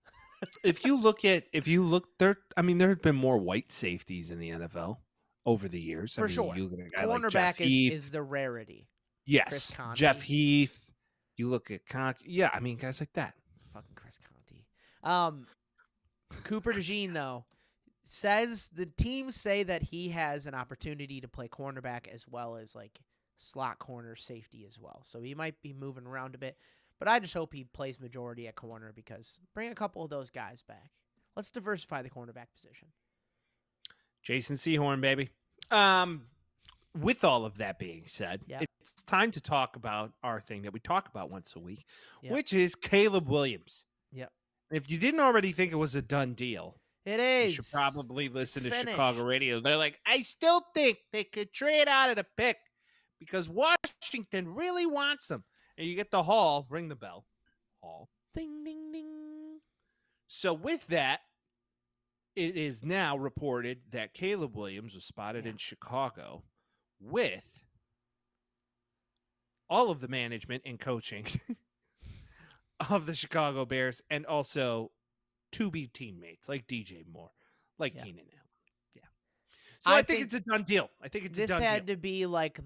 If you look there, I mean, there have been more white safeties in the NFL over the years. For sure. You look at a guy like Cornerback Jeff Heath. is the rarity. Yes, Chris Conte. Jeff Heath. You look at yeah, I mean, guys like that. Fucking Chris Conte. Cooper DeJean, though, says the teams say that he has an opportunity to play cornerback as well as like slot corner safety as well. So he might be moving around a bit, but I just hope he plays majority at corner because bring a couple of those guys back. Let's diversify the cornerback position. Jason Sehorn, baby. With all of that being said, Yeah. it's time to talk about our thing that we talk about once a week, Yeah. which is Caleb Williams. Yep. If you didn't already think it was a done deal, It is. you should probably listen to Finished. Chicago radio. They're like, I still think they could trade out of the pick because Washington really wants him. And you get the Hall, ring the bell. Hall. Ding, ding, ding. So with that, it is now reported that Caleb Williams was spotted in Chicago with all of the management and coaching of the Chicago Bears and also to-be teammates like DJ Moore, like Keenan Allen. Yeah. So I think it's a done deal. I think it's a done deal. This had to be like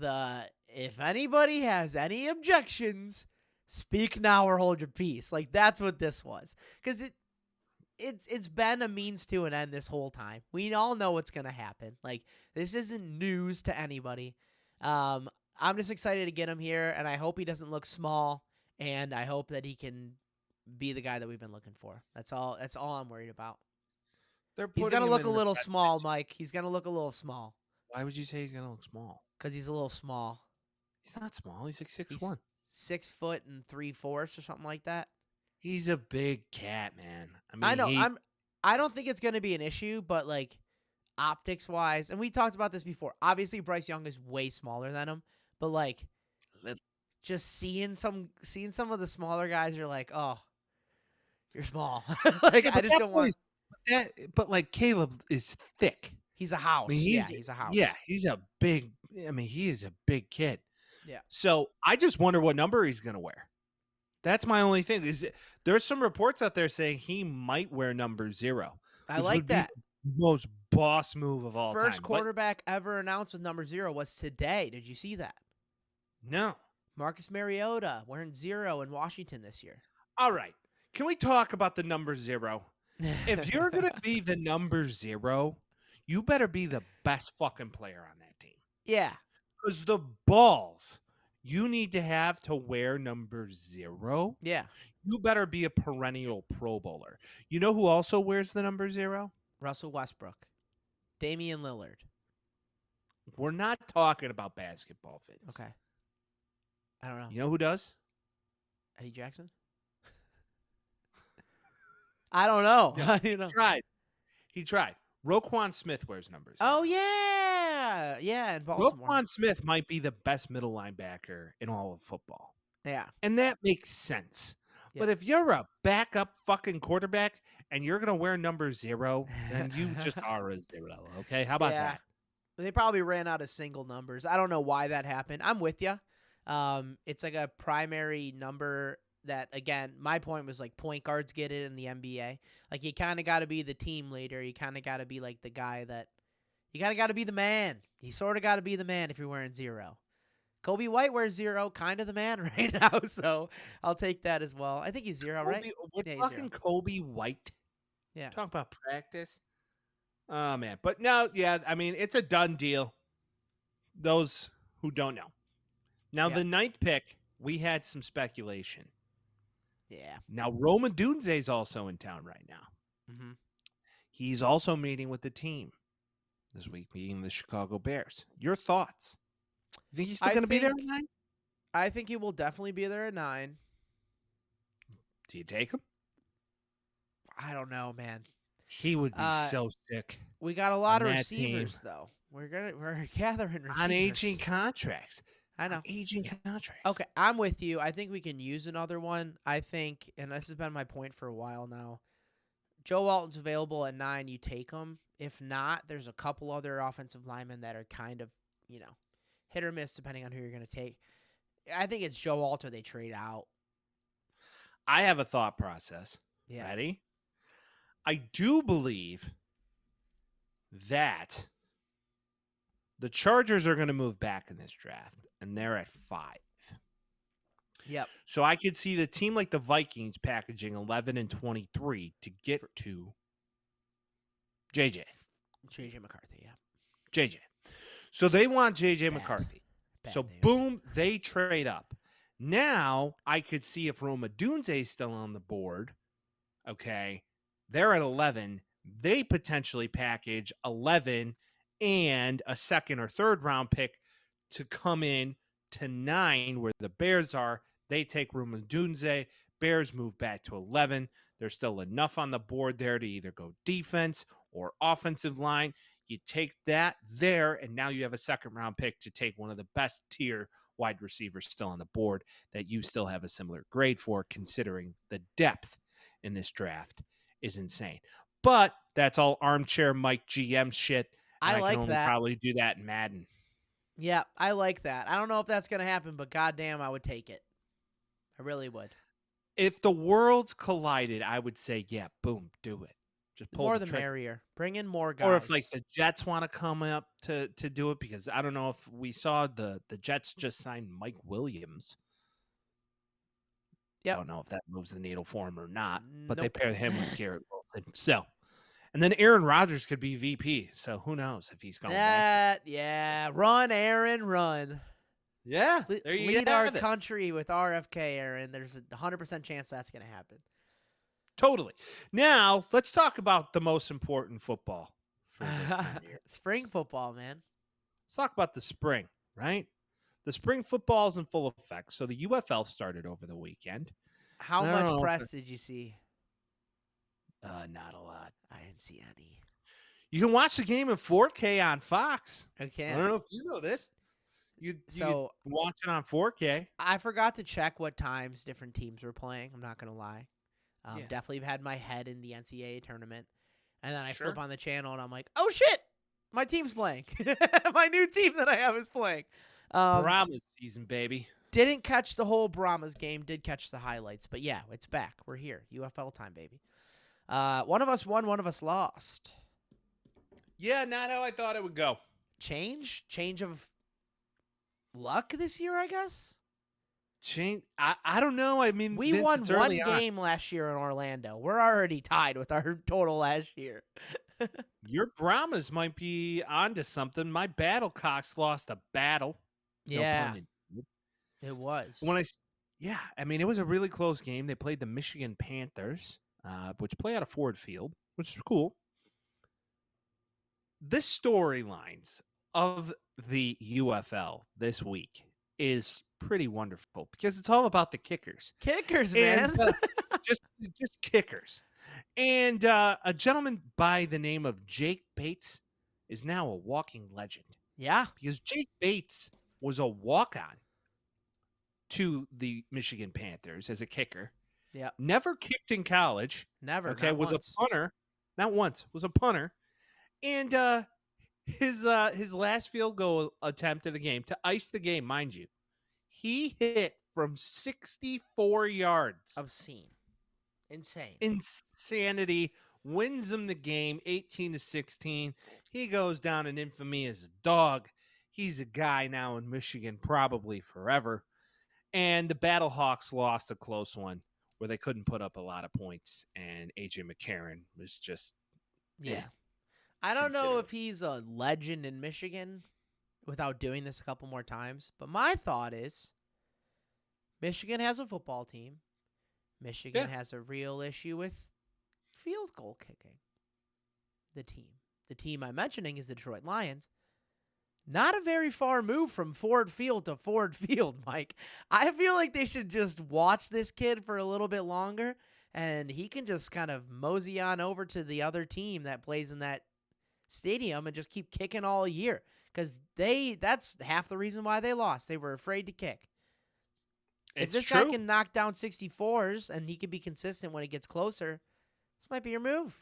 if anybody has any objections, speak now or hold your peace. Like that's what this was. Because it's been a means to an end this whole time. We all know what's gonna happen. Like this isn't news to anybody. I'm just excited to get him here, and I hope he doesn't look small, and I hope that he can be the guy that we've been looking for. That's all I'm worried about. He's gonna look a little small, Mike. He's gonna look a little small. Why would you say he's gonna look small? Because he's a little small. He's not small. He's like 6'1". He's 6 foot and 3/4 or something like that. He's a big cat, man. I mean, I know. I don't think it's going to be an issue, but like optics wise, and we talked about this before. Obviously, Bryce Young is way smaller than him, but like just seeing some of the smaller guys, you're like, oh, you're small. Like I just don't want that. But like Caleb is thick. He's a house. I mean, he's a house. Yeah, he's a big. I mean, he is a big kid. Yeah. So I just wonder what number he's gonna wear. That's my only thing. There's some reports out there saying he might wear number 0. I like that. Most boss move of all time. First quarterback ever announced with number 0 was today. Did you see that? No. Marcus Mariota wearing 0 in Washington this year. All right. Can we talk about the number 0? If you're going to be the number 0, you better be the best fucking player on that team. Yeah. Because the balls you need to have to wear number 0. Yeah. You better be a perennial Pro Bowler. You know who also wears the number 0? Russell Westbrook. Damian Lillard. We're not talking about basketball fits. Okay. I don't know. You know who does? Eddie Jackson? I don't know. Yeah, You know. He tried. Roquan Smith wears number 0. Oh yeah, yeah, in Baltimore. Roquan Smith might be the best middle linebacker in all of football. Yeah, And that makes sense. Yeah. But if you're a backup fucking quarterback and you're going to wear number 0, then you just are a 0. Okay. How about Yeah. that? They probably ran out of single numbers. I don't know why that happened. I'm with you. It's like a primary number that, again, my point was like point guards get it in the NBA. Like you kind of got to be the team leader. You kind of got to be like the guy that you kind of got to be the man. You sort of got to be the man if you're wearing 0. Kobe White wears 0, kind of the man right now. So I'll take that as well. I think he's 0, right? We're Yeah, he's talking 0. Kobe White. Yeah. Talk about practice. Oh, man. But no, yeah, I mean, it's a done deal. Those who don't know. Now, Yeah. the 9th pick, we had some speculation. Yeah. Now, Roma Dunze is also in town right now. Mm-hmm. He's also meeting with the team this week, meeting the Chicago Bears. Your thoughts? You think he's still going to be there at 9? I think he will definitely be there at 9. Do you take him? I don't know, man. He would be so sick. We got a lot of on that receivers, though. We're gathering receivers On aging contracts. I know. On aging contracts. Okay, I'm with you. I think we can use another one. I think, and this has been my point for a while now. Joe Walton's available at 9. You take him. If not, there's a couple other offensive linemen that are kind of, hit or miss depending on who you're going to take. I think it's Joe Walter they trade out. I have a thought process. Yeah. Ready? I do believe that the Chargers are going to move back in this draft, and they're at 5. Yep. So I could see the team like the Vikings packaging 11 and 23 to get to JJ McCarthy, yeah. JJ. So they want JJ Bad. McCarthy. Bad So news. boom, they trade up. Now I could see if Roma Dunze is still on the board. Okay. They're at 11. They potentially package 11 and a second or third round pick to come in to 9 where the Bears are. They take Roma Dunze. Bears move back to 11. There's still enough on the board there to either go defense or offensive line. You take that there, and now you have a second round pick to take one of the best tier wide receivers still on the board that you still have a similar grade for, considering the depth in this draft is insane. But that's all armchair Mike GM shit. I like can only that. probably do that in Madden. Yeah, I like that. I don't know if that's going to happen, but goddamn, I would take it. I really would. If the worlds collided, I would say, yeah, boom, do it. Just pull More the the trigger. merrier. Bring in more guys. Or if like the Jets want to come up to do it, because I don't know if we saw the Jets just signed Mike Williams. Yep. I don't know if that moves the needle for him or not, but they Nope. paired him with Garrett Wilson. So, and then Aaron Rodgers could be VP. So who knows if he's going back? Yeah. Run, Aaron, run. Yeah, there you Lead go. our country with RFK, Aaron. There's a 100% chance that's going to happen. Totally. Now let's talk about the most important football for this time of year. Spring football, man. Let's talk about the spring, right? The spring football is in full effect. So the UFL started over the weekend. How I don't much know if press did you see? Not a lot. I didn't see any. You can watch the game in 4K on Fox. Okay. I don't know if you know this. You So- can watch it on 4K. I forgot to check what times different teams were playing. I'm not going to lie. Yeah. Definitely had my head in the NCAA tournament. And then I Sure. flip on the channel and I'm like, oh shit, my team's playing. My new team that I have is playing. Brahmas season, baby. Didn't catch the whole Brahmas game. Did catch the highlights. But yeah, it's back. We're here. UFL time, baby. One of us won, one of us lost. Yeah, not how I thought it would go. Change of luck this year, I guess. I don't know. I mean, We Vince, won it's one early on. game last year in Orlando. We're already tied with our total last year. Your Brahmas might be onto something. My Battlecocks lost a battle. No Yeah, pun intended. it was. I mean, it was a really close game. They played the Michigan Panthers, which play out of Ford Field, which is cool. The storylines of the UFL this week is pretty wonderful because it's all about the kickers. Kickers, And man. just kickers. And a gentleman by the name of Jake Bates is now a walking legend Yeah. because Jake Bates was a walk-on to the Michigan Panthers as a kicker. Yep. Never kicked in college. Never. Okay, not was once. a punter. Not once. Was a punter. And his last field goal attempt of the game to ice the game, mind you, he hit from 64 yards. Obscene. Insane. Insanity. Wins him the game 18-16. He goes down in infamy as a dog. He's a guy now in Michigan probably forever. And the Battlehawks lost a close one where they couldn't put up a lot of points, and AJ McCarron was just Yeah. I don't know consider if he's a legend in Michigan without doing this a couple more times, but my thought is Michigan has a football team. Michigan has a real issue with field goal kicking. The team I'm mentioning is the Detroit Lions. Not a very far move from Ford Field to Ford Field, Mike. I feel like they should just watch this kid for a little bit longer, and he can just kind of mosey on over to the other team that plays in that stadium and just keep kicking all year. Because that's half the reason why they lost. They were afraid to kick. If this guy can knock down 64s and he can be consistent when it gets closer, this might be your move.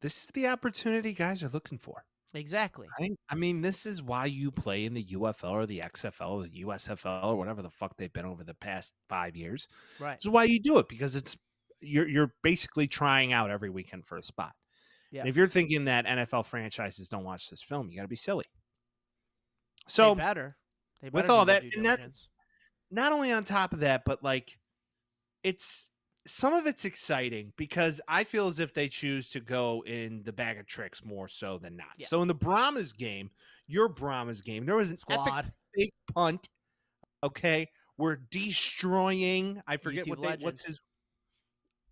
This is the opportunity guys are looking for. Exactly. Right? I mean, this is why you play in the UFL or the XFL or the USFL or whatever the fuck they've been over the past 5 years. Right. This is why you do it, because you're basically trying out every weekend for a spot. Yeah. And if you're thinking that NFL franchises don't watch this film, you got to be silly. So They better with do all their that, due and that, diligence. not only on top of that, but like some of it's exciting because I feel as if they choose to go in the bag of tricks more so than not. Yeah. So in the Brahmas game, your Brahmas game, there was an epic Squad. fake punt. Okay, we're destroying. I forget YouTube what's his.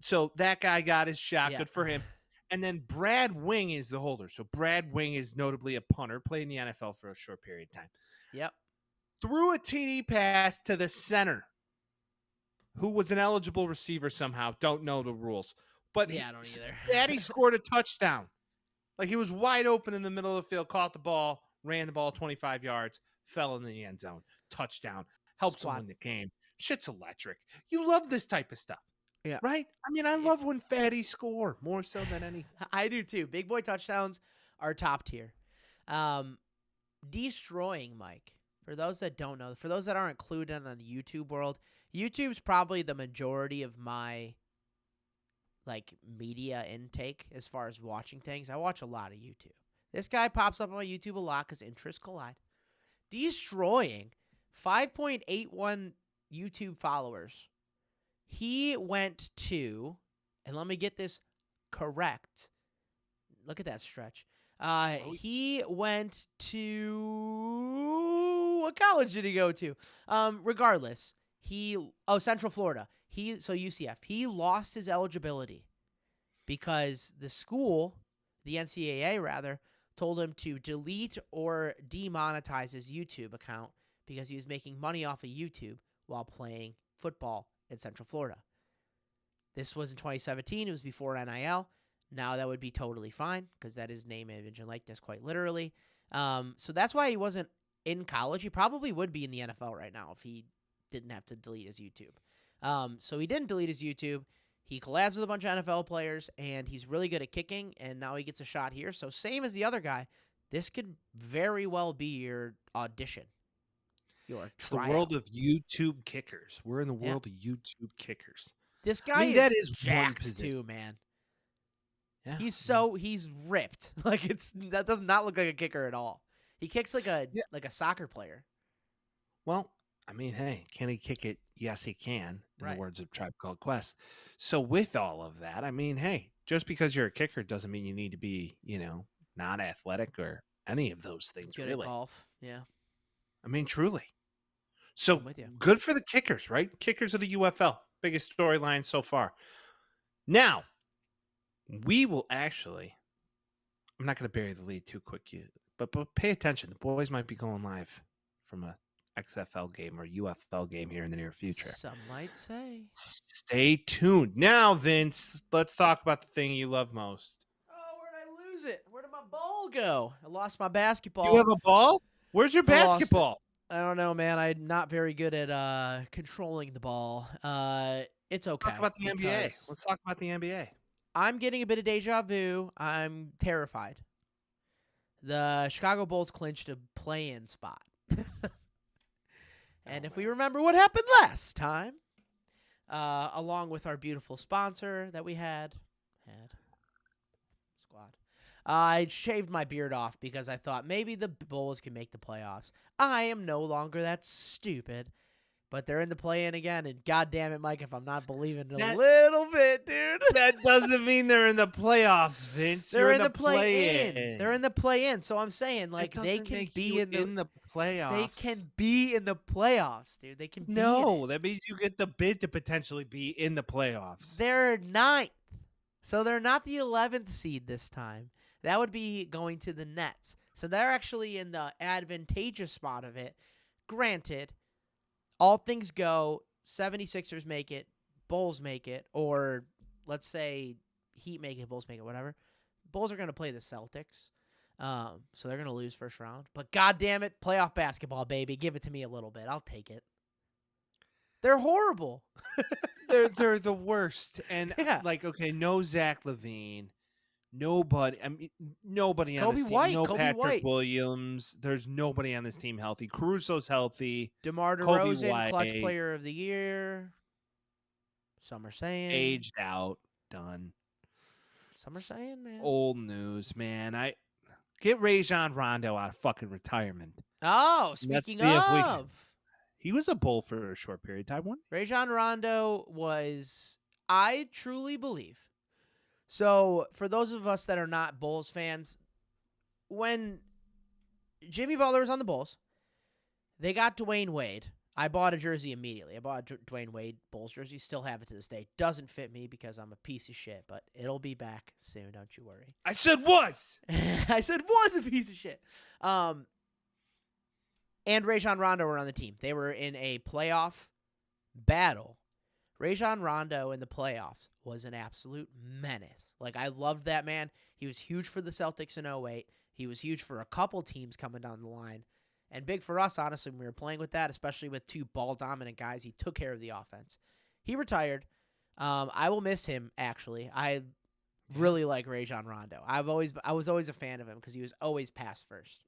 So that guy got his shot. Yeah. Good for him. And then Brad Wing is the holder. So Brad Wing is notably a punter, played in the NFL for a short period of time. Yep. Threw a TD pass to the center, who was an eligible receiver somehow. Don't know the rules. But Yeah, I don't either. Daddy scored a touchdown. Like, he was wide open in the middle of the field, caught the ball, ran the ball 25 yards, fell in the end zone. Touchdown. Helps him win the game. Shit's electric. You love this type of stuff. Yeah. Right? I mean, I love when fatties score more so than any. I do too. Big boy touchdowns are top tier. Destroying, Mike. For those that don't know, for those that aren't clued in on the YouTube world, YouTube's probably the majority of my like media intake as far as watching things. I watch a lot of YouTube. This guy pops up on my YouTube a lot because interests collide. Destroying 5.81 YouTube followers. He went to, and let me get this correct. Look at that stretch. He went to, what college did he go to? Regardless, Central Florida. UCF. He lost his eligibility because the school, the NCAA rather, told him to delete or demonetize his YouTube account because he was making money off of YouTube while playing football in Central Florida. This was in 2017. It was before NIL. Now that would be totally fine because that is name, image, and likeness quite literally. So that's why he wasn't in college. He probably would be in the NFL right now if he didn't have to delete his YouTube. So he didn't delete his YouTube. He collabs with a bunch of NFL players, and he's really good at kicking, and now he gets a shot here. So same as the other guy, this could very well be your audition. It's the world of YouTube kickers. We're in the world of YouTube kickers. This guy that is is jacked too, man. Yeah. He's ripped. Like that does not look like a kicker at all. He kicks like a soccer player. Well, I mean, hey, can he kick it? Yes, he can, in Right. the words of Tribe Called Quest. So with all of that, I mean, hey, just because you're a kicker doesn't mean you need to be, not athletic or any of those things, Good really. at golf. Yeah. I mean, truly. So I'm with you. good for the kickers, right? Kickers of the UFL. Biggest storyline so far. Now, we will actually, I'm not going to bury the lead too quick, but pay attention. The boys might be going live from a XFL game or UFL game here in the near future. Some might say. Stay tuned. Now, Vince, let's talk about the thing you love most. Oh, where'd I lose it? Where did my ball go? I lost my basketball. You have a ball? Where's your I lost it. basketball? I don't know, man. I'm not very good at controlling the ball. It's okay. Talk about the NBA. because Let's talk about the NBA. I'm getting a bit of deja vu. I'm terrified. The Chicago Bulls clinched a play-in spot. And if we remember what happened last time, along with our beautiful sponsor that we had squad, I shaved my beard off because I thought maybe the Bulls can make the playoffs. I am no longer that stupid, but they're in the play-in again, and God damn it, Mike, if I'm not believing it a little bit, dude. That doesn't mean they're in the playoffs, Vince. They're You're in the play-in. They're in the play-in, so I'm saying, like, That they doesn't can make be you in the playoffs. They can be in the playoffs, dude. They can be in No, it. that means you get the bid to potentially be in the playoffs. They're 9th. So they're not the 11th seed this time. That would be going to the Nets. So they're actually in the advantageous spot of it. Granted, all things go, 76ers make it, Bulls make it, or let's say Heat make it, Bulls make it, whatever. Bulls are going to play the Celtics. So they're going to lose first round. But God damn it, playoff basketball, baby. Give it to me a little bit. I'll take it. They're horrible. They're the worst. And Yeah. like, okay, no Zach LaVine. Nobody. I mean, nobody on Kobe this team. White, No Kobe Patrick White. Williams. There's nobody on this team healthy. Caruso's healthy. DeMar Kobe DeRozan, clutch White. player of the year. Some are saying. Aged out. Done. Some are saying, man. Old news, man. I get Rajon Rondo out of fucking retirement. Oh, Let's speaking see if we can- of, He was a Bull for a short period of time, wasn't Rajon Rondo was, I truly believe. So, for those of us that are not Bulls fans, when Jimmy Butler was on the Bulls, they got Dwayne Wade. I bought a jersey immediately. I bought a Dwayne Wade Bulls jersey. Still have it to this day. Doesn't fit me because I'm a piece of shit, but it'll be back soon. Don't you worry. I said was. I said was a piece of shit. And Rajon Rondo were on the team. They were in a playoff battle. Rajon Rondo in the playoffs was an absolute menace. Like, I loved that man. He was huge for the Celtics in 08. He was huge for a couple teams coming down the line. And big for us, honestly, when we were playing with that, especially with two ball-dominant guys. He took care of the offense. He retired. I will miss him, actually. I really like Rajon Rondo. I was always a fan of him because he was always pass first.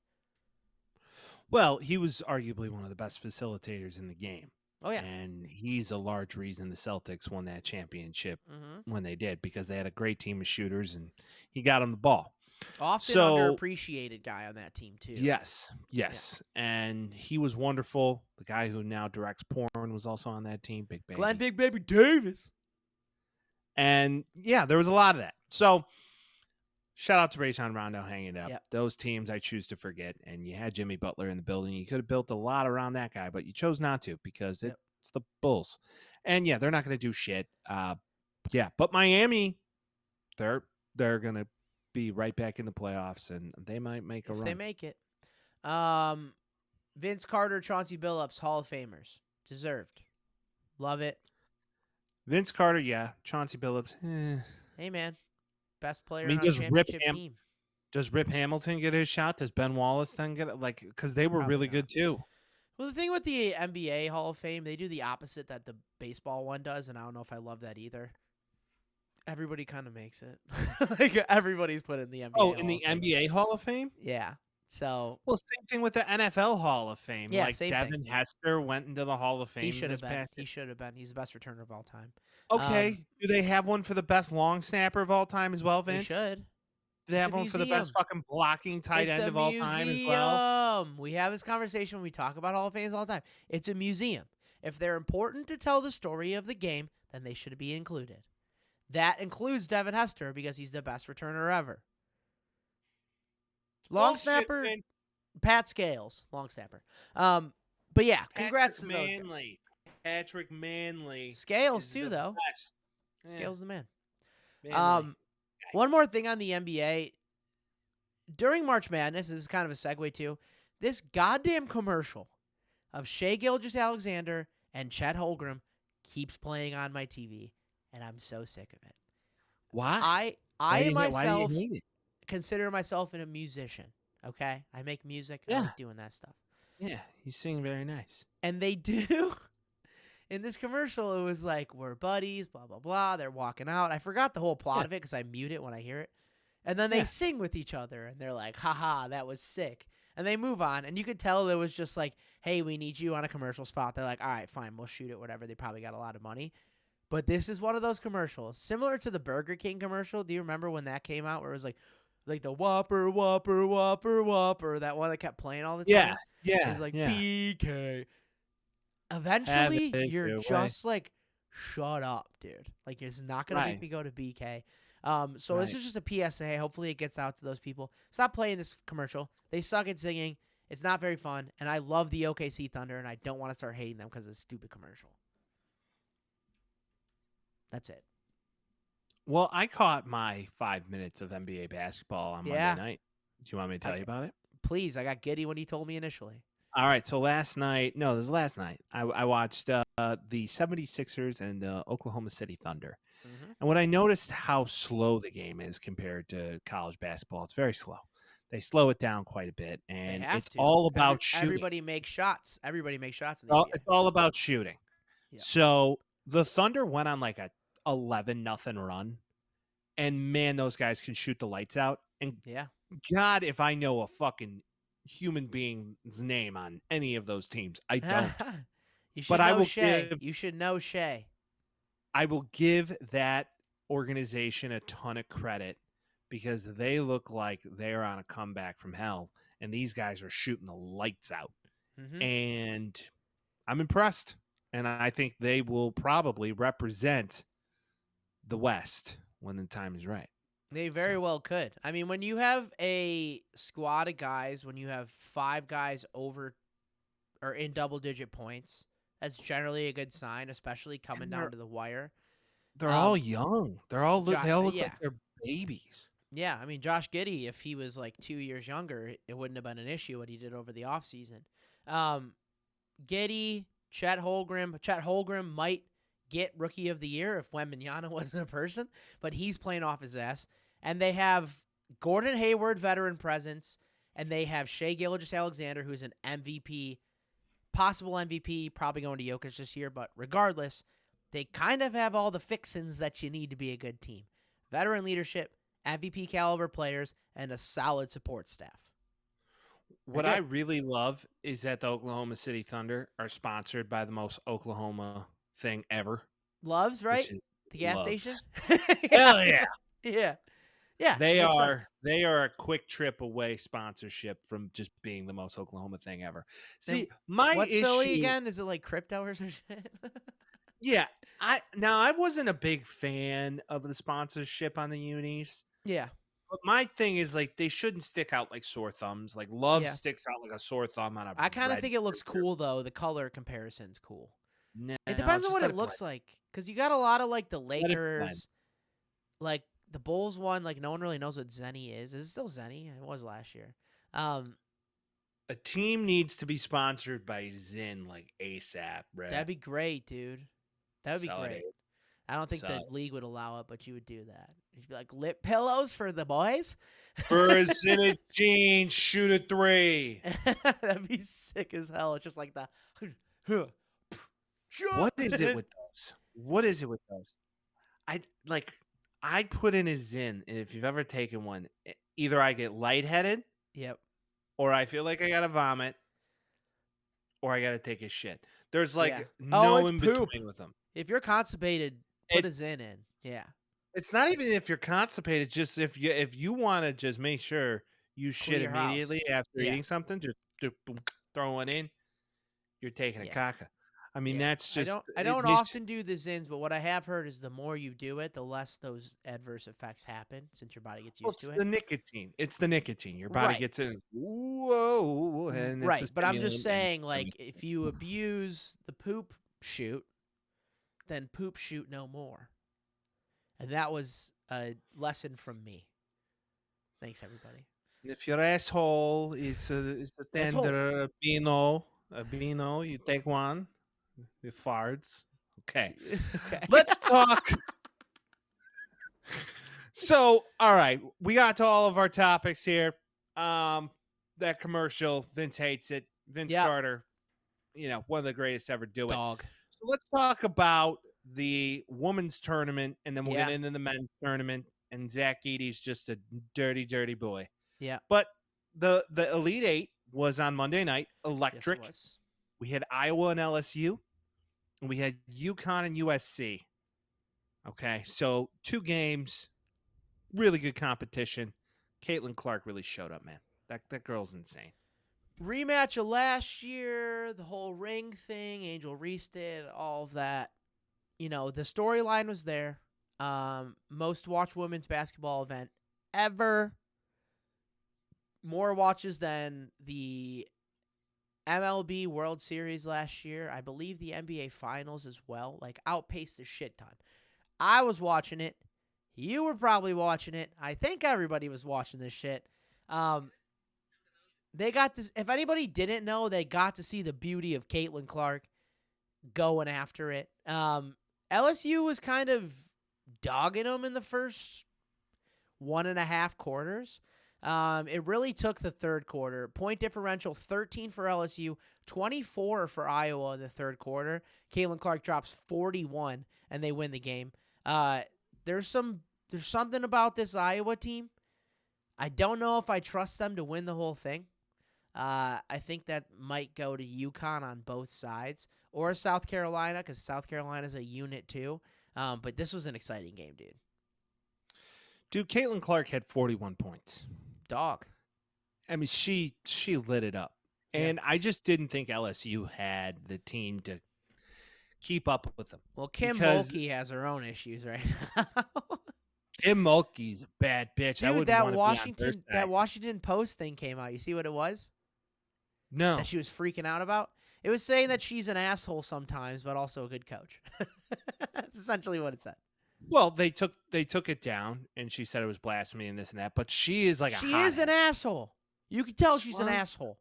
Well, he was arguably one of the best facilitators in the game. Oh, yeah. And he's a large reason the Celtics won that championship Mm-hmm. when they did, because they had a great team of shooters and he got them the ball. Often So- underappreciated guy on that team, too. Yes. And he was wonderful. The guy who now directs porn was also on that team, Big Baby. Glenn Big Baby Davis. And yeah, there was a lot of that. So shout out to Rajon Rondo hanging up. Yep. Those teams I choose to forget. And you had Jimmy Butler in the building. You could have built a lot around that guy, but you chose not to because Yep. it's the Bulls. And yeah, they're not going to do shit. But Miami, they're going to be right back in the playoffs, and they might make a If run. they make it. Vince Carter, Chauncey Billups, Hall of Famers. Deserved. Love it. Vince Carter, yeah. Chauncey Billups, Hey, man. Best player I mean, on a does Rip championship team. Does Rip Hamilton get his shot? Does Ben Wallace then get it? Like, because they were Probably really not. good too. Well, the thing with the NBA Hall of Fame, they do the opposite that the baseball one does, and I don't know if I love that either. Everybody kind of makes it. Like, everybody's put in the NBA Oh, Hall in the of Fame. NBA Hall of Fame? Yeah. So, Well, same thing with the NFL Hall of Fame. Yeah, like same Devin Hester went into the Hall of Fame. he should have this been. past He should have been. He's the best returner of all time. Okay. Do they have one for the best long snapper of all time as well, They Vince? should. Do they It's have a one for the best museum. fucking blocking tight It's end a of all time as well? museum. We have this conversation when we talk about Hall of Fames all the time. It's a museum. If they're important to tell the story of the game, then they should be included. That includes Devin Hester because he's the best returner ever. Long Bullshit, snapper, Vince. Pat Scales, long snapper. But yeah, congrats to Patrick those guys. Manley. Patrick Manley. Scales is too, the though. best. Yeah, Scales the man. Manley. One more thing on the NBA. During March Madness, this is kind of a segue too. This goddamn commercial of Shai Gilgeous-Alexander and Chet Holmgren keeps playing on my TV, and I'm so sick of it. Why? I Why do myself you hate it? consider myself a musician, okay? I make music. I Yeah. like doing that stuff. Yeah, you sing very nice. And they do. In this commercial, it was like, we're buddies, blah, blah, blah. They're walking out. I forgot the whole plot of it because I mute it when I hear it. And then they sing with each other, and they're like, haha, that was sick. And they move on, and you could tell it was just like, hey, we need you on a commercial spot. They're like, all right, fine, we'll shoot it, whatever. They probably got a lot of money. But this is one of those commercials, similar to the Burger King commercial. Do you remember when that came out where it was like the Whopper, Whopper, Whopper, Whopper, that one that kept playing all the time? Yeah. It's like, yeah. BK. Eventually, you're just like, shut up, dude. Like, it's not going to make me go to BK. So this is just a PSA. Hopefully it gets out to those people. Stop playing this commercial. They suck at singing. It's not very fun. And I love the OKC Thunder, and I don't want to start hating them because of this stupid commercial. That's it. Well, I caught my 5 minutes of NBA basketball on Monday night. Do you want me to tell you about it? Please. I got giddy when you told me initially. All right. So last night, I watched the 76ers and the Oklahoma City Thunder. Mm-hmm. And when I noticed how slow the game is compared to college basketball, it's very slow. They slow it down quite a bit, and it's all about shooting. Everybody makes shots. Everybody makes shots in the NBA. NBA. It's all about shooting. Yeah. So the Thunder went on like a 11-0 run, and man, those guys can shoot the lights out. And God, if I know a fucking human being's name on any of those teams, I don't. You should but know I will Shai. give, you should know Shai. I will give that organization a ton of credit because they look like they're on a comeback from hell, and these guys are shooting the lights out. Mm-hmm. And I'm impressed, and I think they will probably represent the West when the time is right. They very well could. I mean, when you have a squad of guys, when you have 5 guys over or in double-digit points, that's generally a good sign, especially coming down to the wire. They're all young. They all look like they're babies. Yeah, I mean, Josh Giddey, if he was like 2 years younger, it wouldn't have been an issue what he did over the offseason. Giddey, Chet Holmgren might get Rookie of the Year if Wembanyama wasn't a person, but he's playing off his ass. And they have Gordon Hayward, veteran presence, and they have Shai Gilgeous-Alexander, who's an MVP, possible MVP, probably going to Jokic this year, but regardless, they kind of have all the fixins that you need to be a good team. Veteran leadership, MVP caliber players, and a solid support staff. What I really love is that the Oklahoma City Thunder are sponsored by the most Oklahoma thing ever. Loves, right? The gas station? Hell yeah. Yeah. Yeah. They are a quick trip away sponsorship from just being the most Oklahoma thing ever. See, what's Philly again? Is it like crypto or some shit? Yeah. I wasn't a big fan of the sponsorship on the unis. Yeah. But my thing is, like, they shouldn't stick out like sore thumbs. Like, Love sticks out like a sore thumb on a I kind of think it looks cool, though. The color comparison's cool. No, it depends on what it looks like. Because you got a lot of, like, the Lakers, like, the Bulls one, like, no one really knows what Zenny is. Is it still Zenny? It was last year. A team needs to be sponsored by Zen, like, ASAP, bro. That'd be great, dude. That would be great. It. I don't think the league would allow it, but you would do that. You'd be like, lip pillows for the boys? First in a jeans, shoot a 3. That'd be sick as hell. It's just like the... What is it with those? I put in a Zin, and if you've ever taken one, either I get lightheaded, or I feel like I gotta vomit, or I gotta take a shit. There's no in between with them. If you're constipated, put a Zin in. Yeah. It's not even if you're constipated. Just if you want to just make sure you shit immediately after eating something, just throw one in. You're taking a caca. I mean, that's just. I don't often do the Zins, but what I have heard is the more you do it, the less those adverse effects happen since your body gets used to it. It's the nicotine. Your body gets in. Whoa, and right. But I'm just saying, like, if you abuse the poop shoot, then poop shoot no more. And that was a lesson from me. Thanks, everybody. If your asshole is a tender pino, Vino, you take one. The farts. Okay. Okay. Let's talk. So, all right, we got to all of our topics here. That commercial, Vince hates it. Vince Yep. Carter, one of the greatest to ever do it. Dog. So let's talk about the women's tournament, and then we'll Yeah. get into the men's tournament. And Zach Edey's just a dirty, dirty boy. Yeah. But the Elite Eight was on Monday night. Yes, Electric. it was. We had Iowa and LSU, and we had UConn and USC. Okay, so 2 games, really good competition. Caitlin Clark really showed up, man. That girl's insane. Rematch of last year, the whole ring thing, Angel Reese did, all of that. The storyline was there. Most watched women's basketball event ever. More watches than the MLB World Series last year. I believe the NBA Finals as well. Outpaced a shit ton. I was watching it. You were probably watching it. I think everybody was watching this shit. They got this. If anybody didn't know, they got to see the beauty of Caitlin Clark going after it. LSU was kind of dogging them in the first 1.5 quarters. It really took the third quarter. Point differential 13 for LSU, 24 for Iowa in the third quarter. Caitlin Clark drops 41, and they win the game. There's something about this Iowa team. I don't know if I trust them to win the whole thing. I think that might go to UConn on both sides or South Carolina because South Carolina's a unit too. But this was an exciting game, dude. Dude, Caitlin Clark had 41 points. Dog. I mean, she lit it up. And I just didn't think LSU had the team to keep up with them. Well, Kim because Mulkey has her own issues right now. Kim Mulkey's a bad bitch. I Dude, wouldn't that wanna be on her side. Washington Post thing came out. You see what it was? No. That she was freaking out about? It was saying that she's an asshole sometimes, but also a good coach. That's essentially what it said. Well, they took it down, and she said it was blasphemy and this and that. But she is like She is an asshole. You can tell she's an Well, asshole.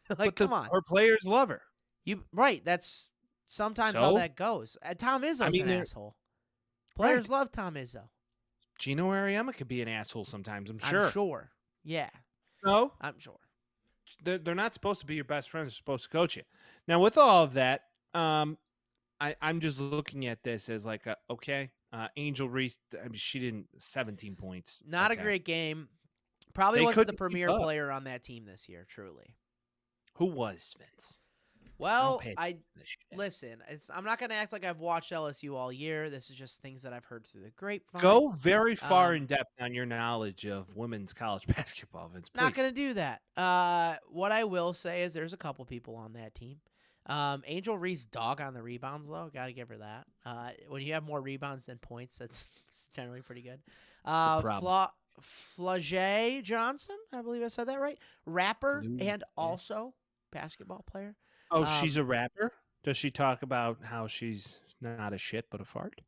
But Come on. her players love her. Right. That's sometimes how So? that goes. Tom Izzo's mean, an they're- asshole. Players love Tom Izzo. Gino Ariema could be an asshole sometimes, I'm sure. I'm sure. Yeah, No, I'm sure. they're not supposed to be your best friends. They're supposed to coach you. Now, with all of that, I'm just looking at this as like, Angel Reese, I mean, she didn't 17 points. Not a Okay. great game. Probably They wasn't the couldn't keep premier up. player on that team this year, truly. Who was Vince? Well, pay I This shit. listen. I'm not going to act like I've watched LSU all year. This is just things that I've heard through the grapevine. Go very far Um, in depth on your knowledge of women's college basketball, Vince. Please. Not going to do that. What I will say is there's a couple people on that team. Angel Reese dog on the rebounds, though. Got to give her that. When you have more rebounds than points, that's generally pretty good. a problem. Flau'jae Johnson, I believe I said that right. Rapper Flau'jae. and also basketball player. Oh, she's a rapper? Does she talk about how she's not a shit but a fart?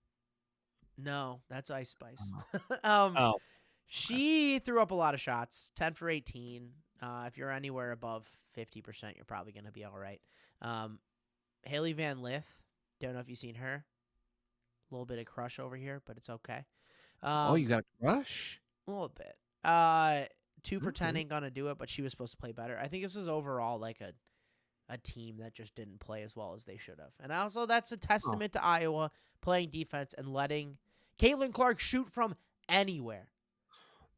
No, that's Ice Spice. Oh. She threw up a lot of shots, 10 for 18. If you're anywhere above 50%, you're probably going to be all right. Haley Van Lith, don't know if you've seen her. A little bit of crush over here, but it's okay. You got a crush? A little bit. 2 for 10 Okay. ain't going to do it, but she was supposed to play better. I think this is overall like a team that just didn't play as well as they should have. And also that's a testament to Iowa playing defense and letting Caitlin Clark shoot from anywhere.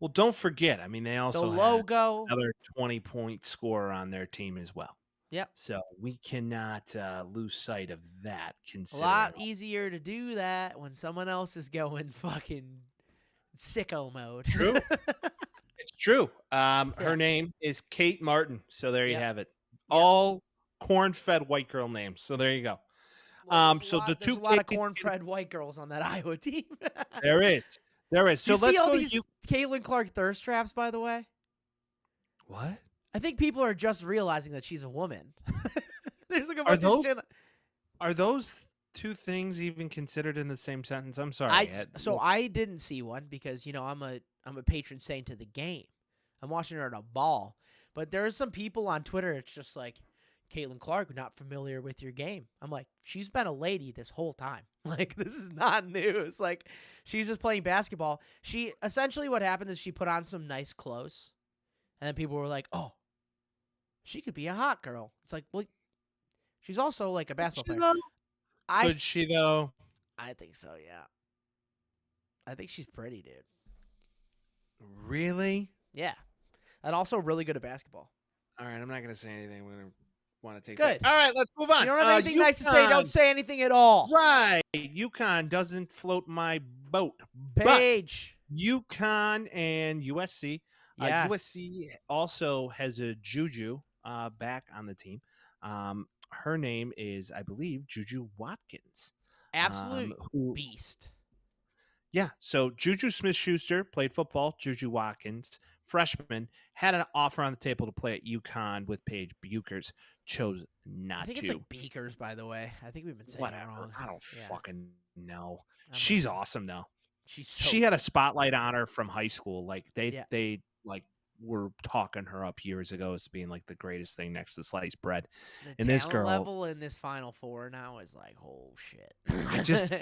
Well, don't forget. I mean, they The also had logo. another 20-point scorer on their team as well. Yep. So we cannot lose sight of that. A Considering lot easier to do that when someone else is going fucking sicko mode. True. It's true. Her name is Kate Martin. So there you Yep. have it. Yep. All corn-fed white girl names. So there you go. There's so the there's two a lot of Kate- corn-fed white girls on that Iowa team. There is. So you let's see all go these to you. Caitlin Clark thirst traps, by the way? What? I think people are just realizing that she's a woman. There's like a Are bunch those- of shit. Are those two things even considered in the same sentence? I'm sorry. I didn't see one because I'm a patron saint of the game. I'm watching her at a ball, but there are some people on Twitter. It's just like, Caitlin Clark, not familiar with your game. I'm like, she's been a lady this whole time. Like, this is not news. Like, she's just playing basketball. She essentially what happened is she put on some nice clothes, and then people were like, "Oh, she could be a hot girl." It's like, well, she's also like a basketball player. Could she though? I think so. Yeah, I think she's pretty, dude. Really? Yeah, and also really good at basketball. All right, I'm not gonna say anything. We're gonna want to take Good. that. All right, let's move on. You don't have anything nice to say. Don't say anything at all. Right. UConn doesn't float my boat. Page. But UConn and USC. Yes. USC also has a Juju back on the team. Her name is, I believe, Juju Watkins. Absolute beast. Yeah. So Juju Smith-Schuster played football. Juju Watkins, freshman, had an offer on the table to play at UConn with Paige Buchers. Chose not to. I think it's like Beakers, by the way. I think we've been saying Whatever. it wrong. I don't fucking know. I'm She's like- awesome though. She had a spotlight on her from high school. Like Yeah. they like were talking her up years ago as being like the greatest thing next to sliced bread. the and this talent girl- level in this Final Four now is like, oh shit. I just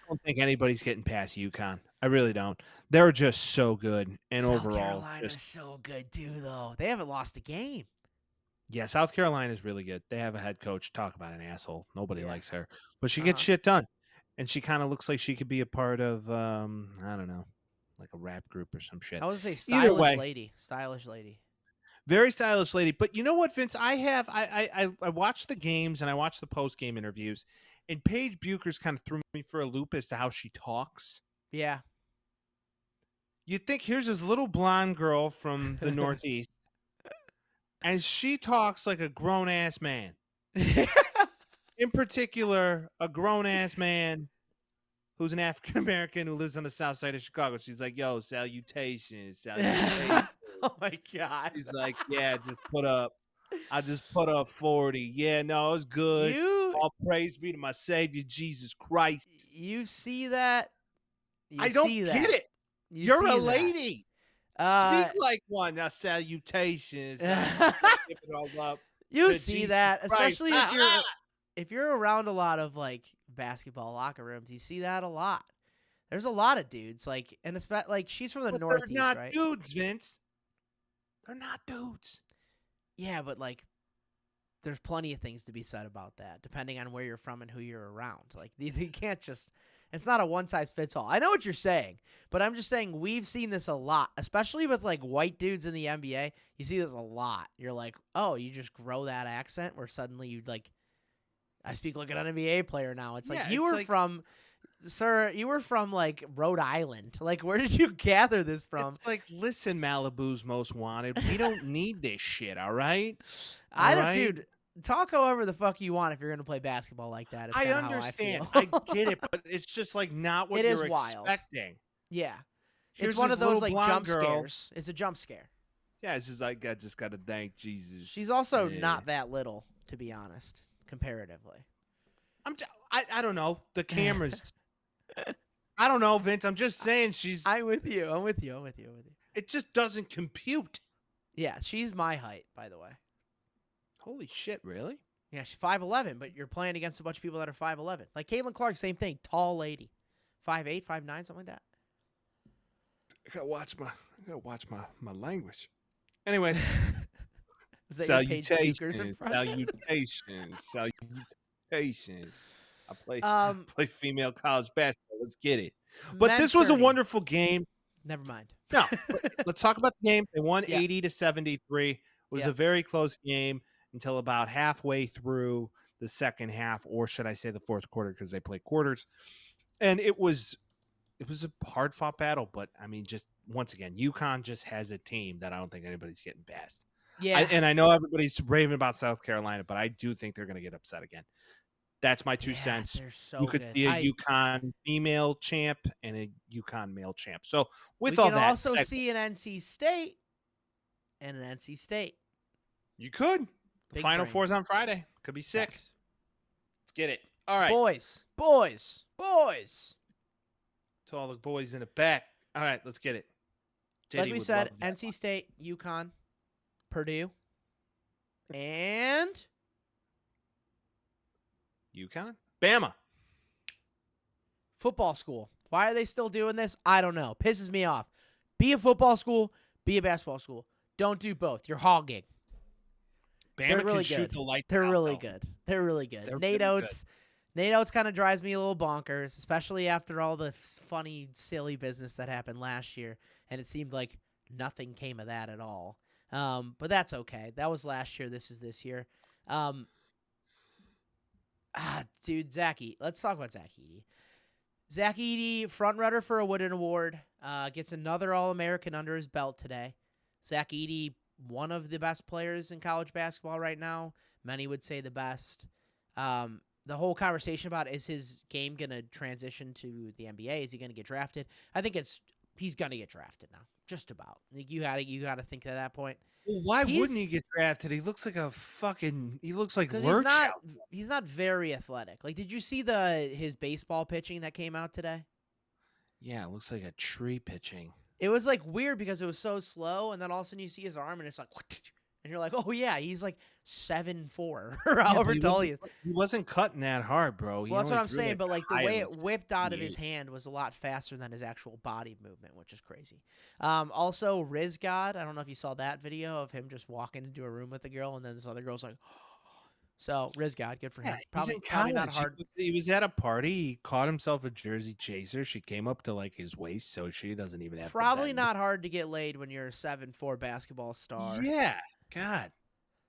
don't think anybody's getting past UConn. I really don't. They're just so good, and South overall, Carolina's just, so good too, though. They haven't lost a game. yeah, South Carolina is really good. They have a head coach. Talk about an asshole. Nobody Yeah. likes her, but she gets shit done, and she kind of looks like she could be a part of I don't know, like a rap group or some shit. I would say Either way. stylish lady. Very stylish lady. But you know what, Vince? I watched the games and I watched the post game interviews, and Paige Buchers kind of threw me for a loop as to how she talks. Yeah. You'd think here's this little blonde girl from the Northeast, and she talks like a grown ass man. In particular, a grown ass man who's an African American who lives on the south side of Chicago. She's like, "Yo, salutations, salutations." Oh my god. He's like, "Yeah, I just put up 40. Yeah, no, it was good. All praise be to my Savior, Jesus Christ." You see that? I don't get it. You're a lady. Speak like one. Now, salutations. Give it all up. You to see Jesus that, Christ. especially if you're around a lot of like basketball locker rooms. You see that a lot. There's a lot of dudes like, and it's like she's from the But Northeast, they're not right? dudes, Vince. They're not dudes. Yeah, but like, there's plenty of things to be said about that, depending on where you're from and who you're around. Like, you can't just. It's not a one size fits all. I know what you're saying, but I'm just saying we've seen this a lot, especially with like white dudes in the NBA. You see this a lot. You're like, oh, you just grow that accent where suddenly you like, I speak like an NBA player now. It's like you were from, sir, you were from like Rhode Island. Like, where did you gather this from? It's like, listen, Malibu's Most Wanted. We don't need this shit, all right? I don't, dude. Talk however the fuck you want if you're going to play basketball like that. I understand. How I feel. I get it, but it's just like not what It you're is wild. expecting. Yeah. Here's It's one of this those little like blonde jump girl. scares. It's a jump scare. Yeah, it's just like I just got to thank Jesus. She's also Yeah. not that little, to be honest, comparatively. I don't know. The cameras. I don't know, Vince. I'm just saying she's. I'm with you. It just doesn't compute. Yeah, she's my height, by the way. Holy shit! Really? Yeah, she's 5'11", but you're playing against a bunch of people that are 5'11". Like Caitlin Clark, same thing, tall lady, 5'8", 5'9", something like that. I gotta watch my language. Anyways, Is that your Paige Buchers salutations, impression? salutations. I play female college basketball. Let's get it. But Men's this was a 30. wonderful game. Never mind. No, let's talk about the game. They won Yeah. 80-73. It was Yeah. a very close game until about halfway through the second half, or should I say the fourth quarter, because they play quarters. And it was a hard fought battle. But I mean, just once again, UConn just has a team that I don't think anybody's getting past. Yeah. And I know everybody's raving about South Carolina, but I do think they're going to get upset again. That's my 2 cents. They're so You could good. see a UConn female champ and a UConn male champ. So with we all can that, also see an NC State and an NC State. you could. The Big Final brain. Four's on Friday. Could be sick. Facts. Let's get it. All right. Boys. To all the boys in the back. All right, let's get it. Like JD we would said, love that NC one. State, UConn, Purdue, and UConn? Bama. Football school. Why are they still doing this? I don't know. Pisses me off. Be a football school. Be a basketball school. Don't do both. You're hogging. Bama They're really can shoot good. the lights They're out, really though. good. They're really good. They're Nate really Oates. Nate Oates kind of drives me a little bonkers, especially after all the funny, silly business that happened last year, and it seemed like nothing came of that at all. But that's okay. That was last year. This is this year. Dude, let's talk about Zach Edey. Zach Edey, front runner for a Wooden Award, gets another All-American under his belt today. Zach Edey, one of the best players in college basketball right now. Many would say the best. The whole conversation about is his game going to transition to the NBA? Is he going to get drafted? I think he's going to get drafted now. Just about. You got to think at that point. Well, why wouldn't he get drafted? He looks like he looks like Lurch. He's not very athletic. Like, did you see his baseball pitching that came out today? Yeah, it looks like a tree pitching. It was like weird because it was so slow, and then all of a sudden you see his arm, and it's like, and you're like, oh yeah, he's like 7'4" or however tall he is. He wasn't cutting that hard, bro. Well, that's what I'm saying, but like the way it whipped out of his hand was a lot faster than his actual body movement, which is crazy. Also, Riz God, I don't know if you saw that video of him just walking into a room with a girl, and then this other girl's like, so Riz God, good for him. Probably not hard. He was at a party. He caught himself a Jersey chaser. She came up to like his waist, so she doesn't even have. Probably not hard to get laid when you're a 7'4" basketball star. Yeah, God,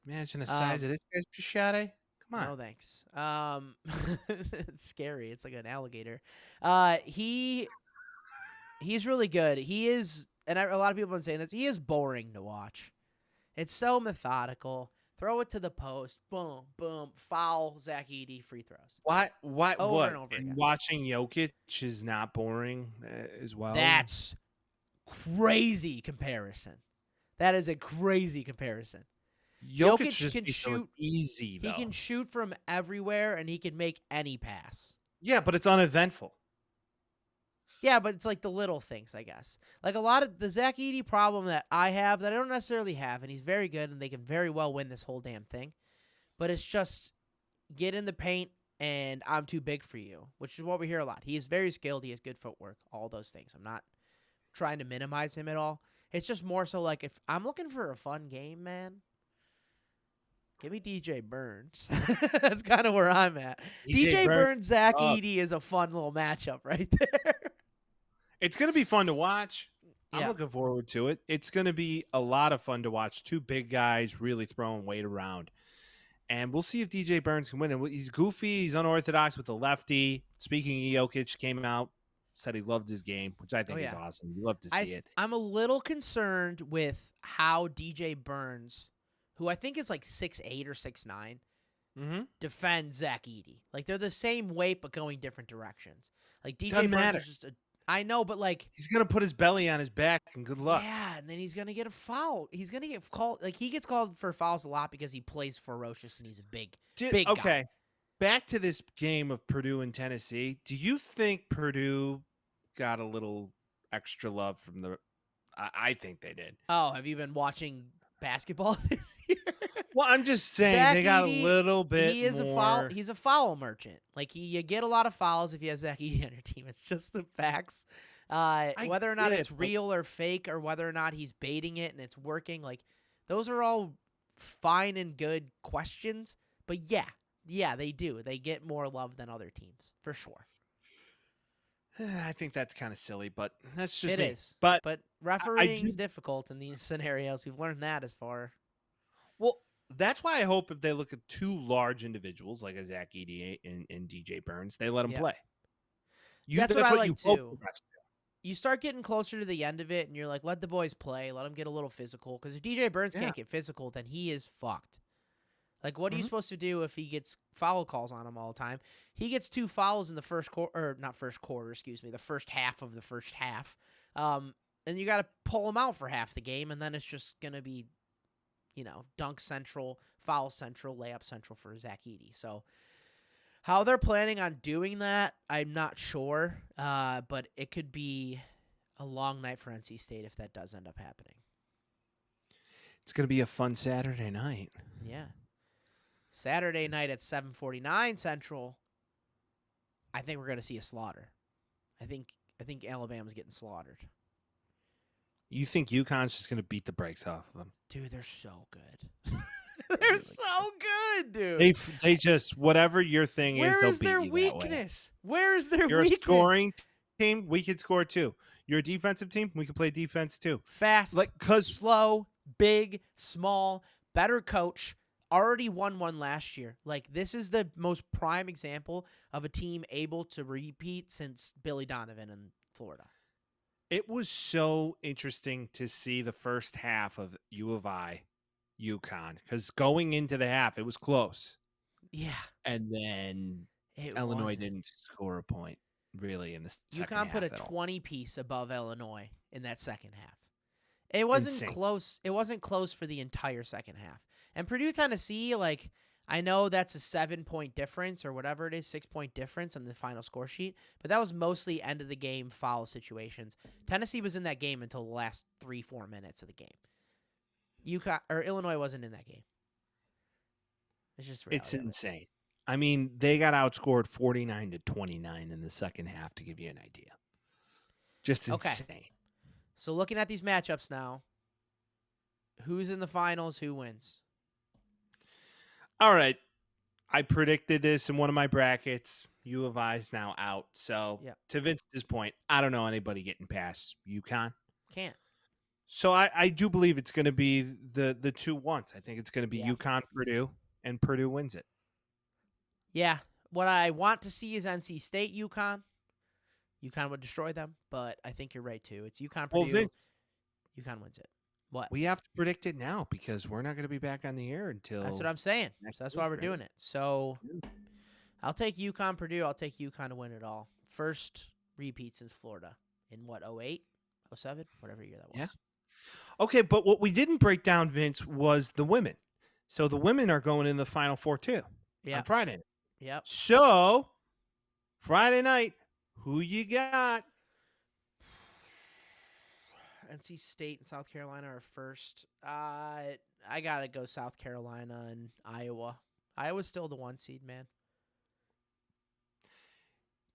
imagine the size of this guy's Pashade. Come on. No thanks. It's scary. It's like an alligator. He's really good. He is, and a lot of people have been saying this. He is boring to watch. It's so methodical. Throw it to the post. Boom, boom. Foul. Zach Edey. Free throws. Why? Over what? and over again. Watching Jokic is not boring as well. That's crazy comparison. That is a crazy comparison. Jokic can shoot easy. Though. He can shoot from everywhere, and he can make any pass. Yeah, but it's uneventful. Yeah, but it's like the little things, I guess. Like a lot of the Zach Edey problem that I have that I don't necessarily have, and he's very good, and they can very well win this whole damn thing. But it's just get in the paint, and I'm too big for you, which is what we hear a lot. He is very skilled. He has good footwork, all those things. I'm not trying to minimize him at all. It's just more so like if I'm looking for a fun game, man, give me DJ Burns. That's kind of where I'm at. DJ Burns, Zach Edey is a fun little matchup right there. It's going to be fun to watch. Yeah. I'm looking forward to it. It's going to be a lot of fun to watch. Two big guys really throwing weight around. And we'll see if DJ Burns can win. And he's goofy. He's unorthodox with the lefty. Speaking of Jokic, came out, said he loved his game, which I think is awesome. You love to see it. I'm a little concerned with how DJ Burns, who I think is like 6'8" or 6'9", defends Zach Edey. Like, they're the same weight but going different directions. Like, DJ Burns is just I know, but like he's gonna put his belly on his back and good luck. Yeah, and then he's gonna get a foul. He's gonna get called. Like, he gets called for fouls a lot because he plays ferocious and he's a big guy. Okay, back to this game of Purdue and Tennessee. Do you think Purdue got a little extra love from the? I think they did. Oh, have you been watching basketball this year? Well, I'm just saying Zach they got Edey, a little bit. He is more... He's a foul merchant. Like, you get a lot of fouls if you have Zach Edey on your team. It's just the facts. Whether or not it's real or fake, or whether or not he's baiting it and it's working, like, those are all fine and good questions. But yeah, they do. They get more love than other teams for sure. I think that's kind of silly, but that's just it me. Is. But refereeing is difficult in these scenarios. We've learned that as far. Well, that's why I hope if they look at two large individuals like a Zach Edey and DJ Burns, they let them play. That's what I like too. You start getting closer to the end of it, and you're like, let the boys play. Let them get a little physical. Because if DJ Burns can't get physical, then he is fucked. Like, what are you supposed to do if he gets foul calls on him all the time? He gets 2 fouls in the first quarter, or not first quarter, excuse me, the first half of the first half. And you got to pull him out for half the game, and then it's just going to be, dunk central, foul central, layup central for Zach Edey. So how they're planning on doing that, I'm not sure. But it could be a long night for NC State if that does end up happening. It's going to be a fun Saturday night. Yeah. Saturday night at 7:49 Central, I think we're going to see a slaughter. I think Alabama's getting slaughtered. You think UConn's just going to beat the brakes off of them? Dude, they're so good. They're Really so good, dude. They just, whatever your thing is, Where they'll is beat their you that way. weakness? Where is their You're a weakness? scoring team. We could score too. You're a defensive team. We could play defense too. Fast, Like, 'cause slow, big, small, better coach. Already won one last year. Like, this is the most prime example of a team able to repeat since Billy Donovan in Florida. it was so interesting to see the first half of U of I, UConn, because going into the half, it was close. Yeah. And then It Illinois wasn't. didn't score a point, really, in the second UConn half put a at all. 20-piece above Illinois in that second half. It wasn't Insane. close. It wasn't close for the entire second half. And Purdue, Tennessee, like, I know that's a 7-point difference or whatever it is, 6-point difference on the final score sheet, but that was mostly end of the game foul situations. Tennessee was in that game until the last 3-4 minutes of the game. Illinois wasn't in that game. It's just reality It's of it. insane. I mean, they got outscored 49-29 in the second half, to give you an idea. Just Okay. insane. So looking at these matchups now, who's in the finals? Who wins? All right. I predicted this in one of my brackets. U of I is now out. So, Yeah. to Vince's point, I don't know anybody getting past UConn. Can't. So, I do believe it's going to be the 2-1. I think it's going to be Yeah. UConn, Purdue, and Purdue wins it. Yeah. What I want to see is NC State, UConn. UConn would destroy them, but I think you're right, too. It's UConn, Well, Purdue. Vince, UConn wins it. What? we have to predict it now because we're not going to be back on the air until. That's what I'm saying. next So that's week, why we're right? doing it. So Yeah. I'll take UConn, Purdue. I'll take UConn to win it all. First repeat since Florida in what, 08, 07, whatever year that was. Yeah. Okay, but what we didn't break down, Vince, was the women. So the women are going in the Final Four too Yeah. on Friday. Yep. So Friday night, who you got? NC State and South Carolina are first. I gotta go South Carolina and Iowa. Iowa's still the 1 seed, man.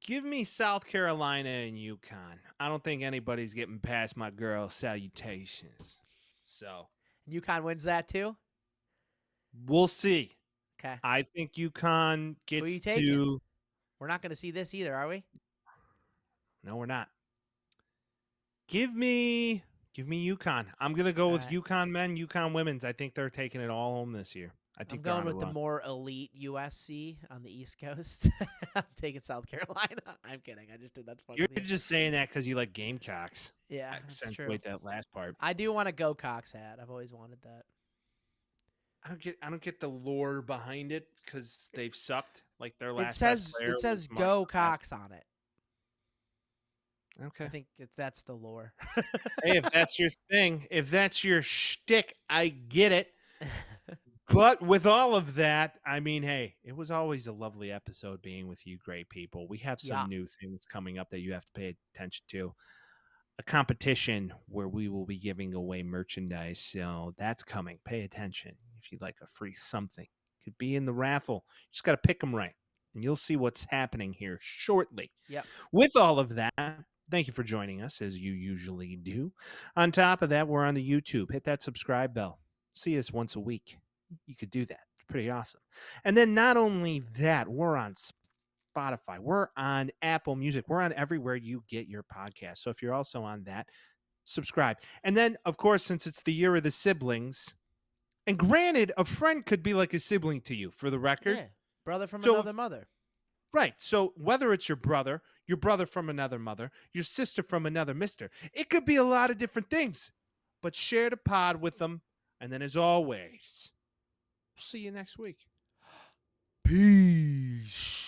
Give me South Carolina and UConn. I don't think anybody's getting past my girl salutations. So UConn wins that too. we'll see. Okay. I think UConn gets you taking? to. We're not gonna see this either, are we? No, we're not. Give me UConn. I'm gonna go with Alright. UConn men, UConn women's. I think they're taking it all home this year. I I'm think they're going on a with the run. more elite USC on the East Coast. I'm taking South Carolina. I'm kidding. I just did that to fuck You're with you. just saying that because you like Gamecocks. Yeah, that's true. Accentuate that last part. I do want a Go Cox hat. I've always wanted that. I don't get the lore behind it because they've sucked. Like their It last. says best player it says was Mark Go Mark. Cox on it. Okay. I think that's the lore. Hey, if that's your thing, if that's your shtick, I get it. But with all of that, I mean, hey, it was always a lovely episode being with you great people. We have some Yeah. new things coming up that you have to pay attention to. A competition where we will be giving away merchandise. So that's coming. Pay attention. If you'd like a free something, could be in the raffle. You just got to pick them right. And you'll see what's happening here shortly. Yep. With all of that, thank you for joining us as you usually do. On top of that, we're on the YouTube. Hit that subscribe bell. See us once a week. You could do that. It's pretty awesome. And then not only that, we're on Spotify. We're on Apple Music. We're on everywhere you get your podcast. So if you're also on that, subscribe. And then, of course, since it's the year of the siblings, and granted, a friend could be like a sibling to you, for the record. Yeah. Brother from So another mother. Right. So whether it's your brother from another mother, your sister from another mister, it could be a lot of different things. But share the pod with them. And then as always, see you next week. Peace.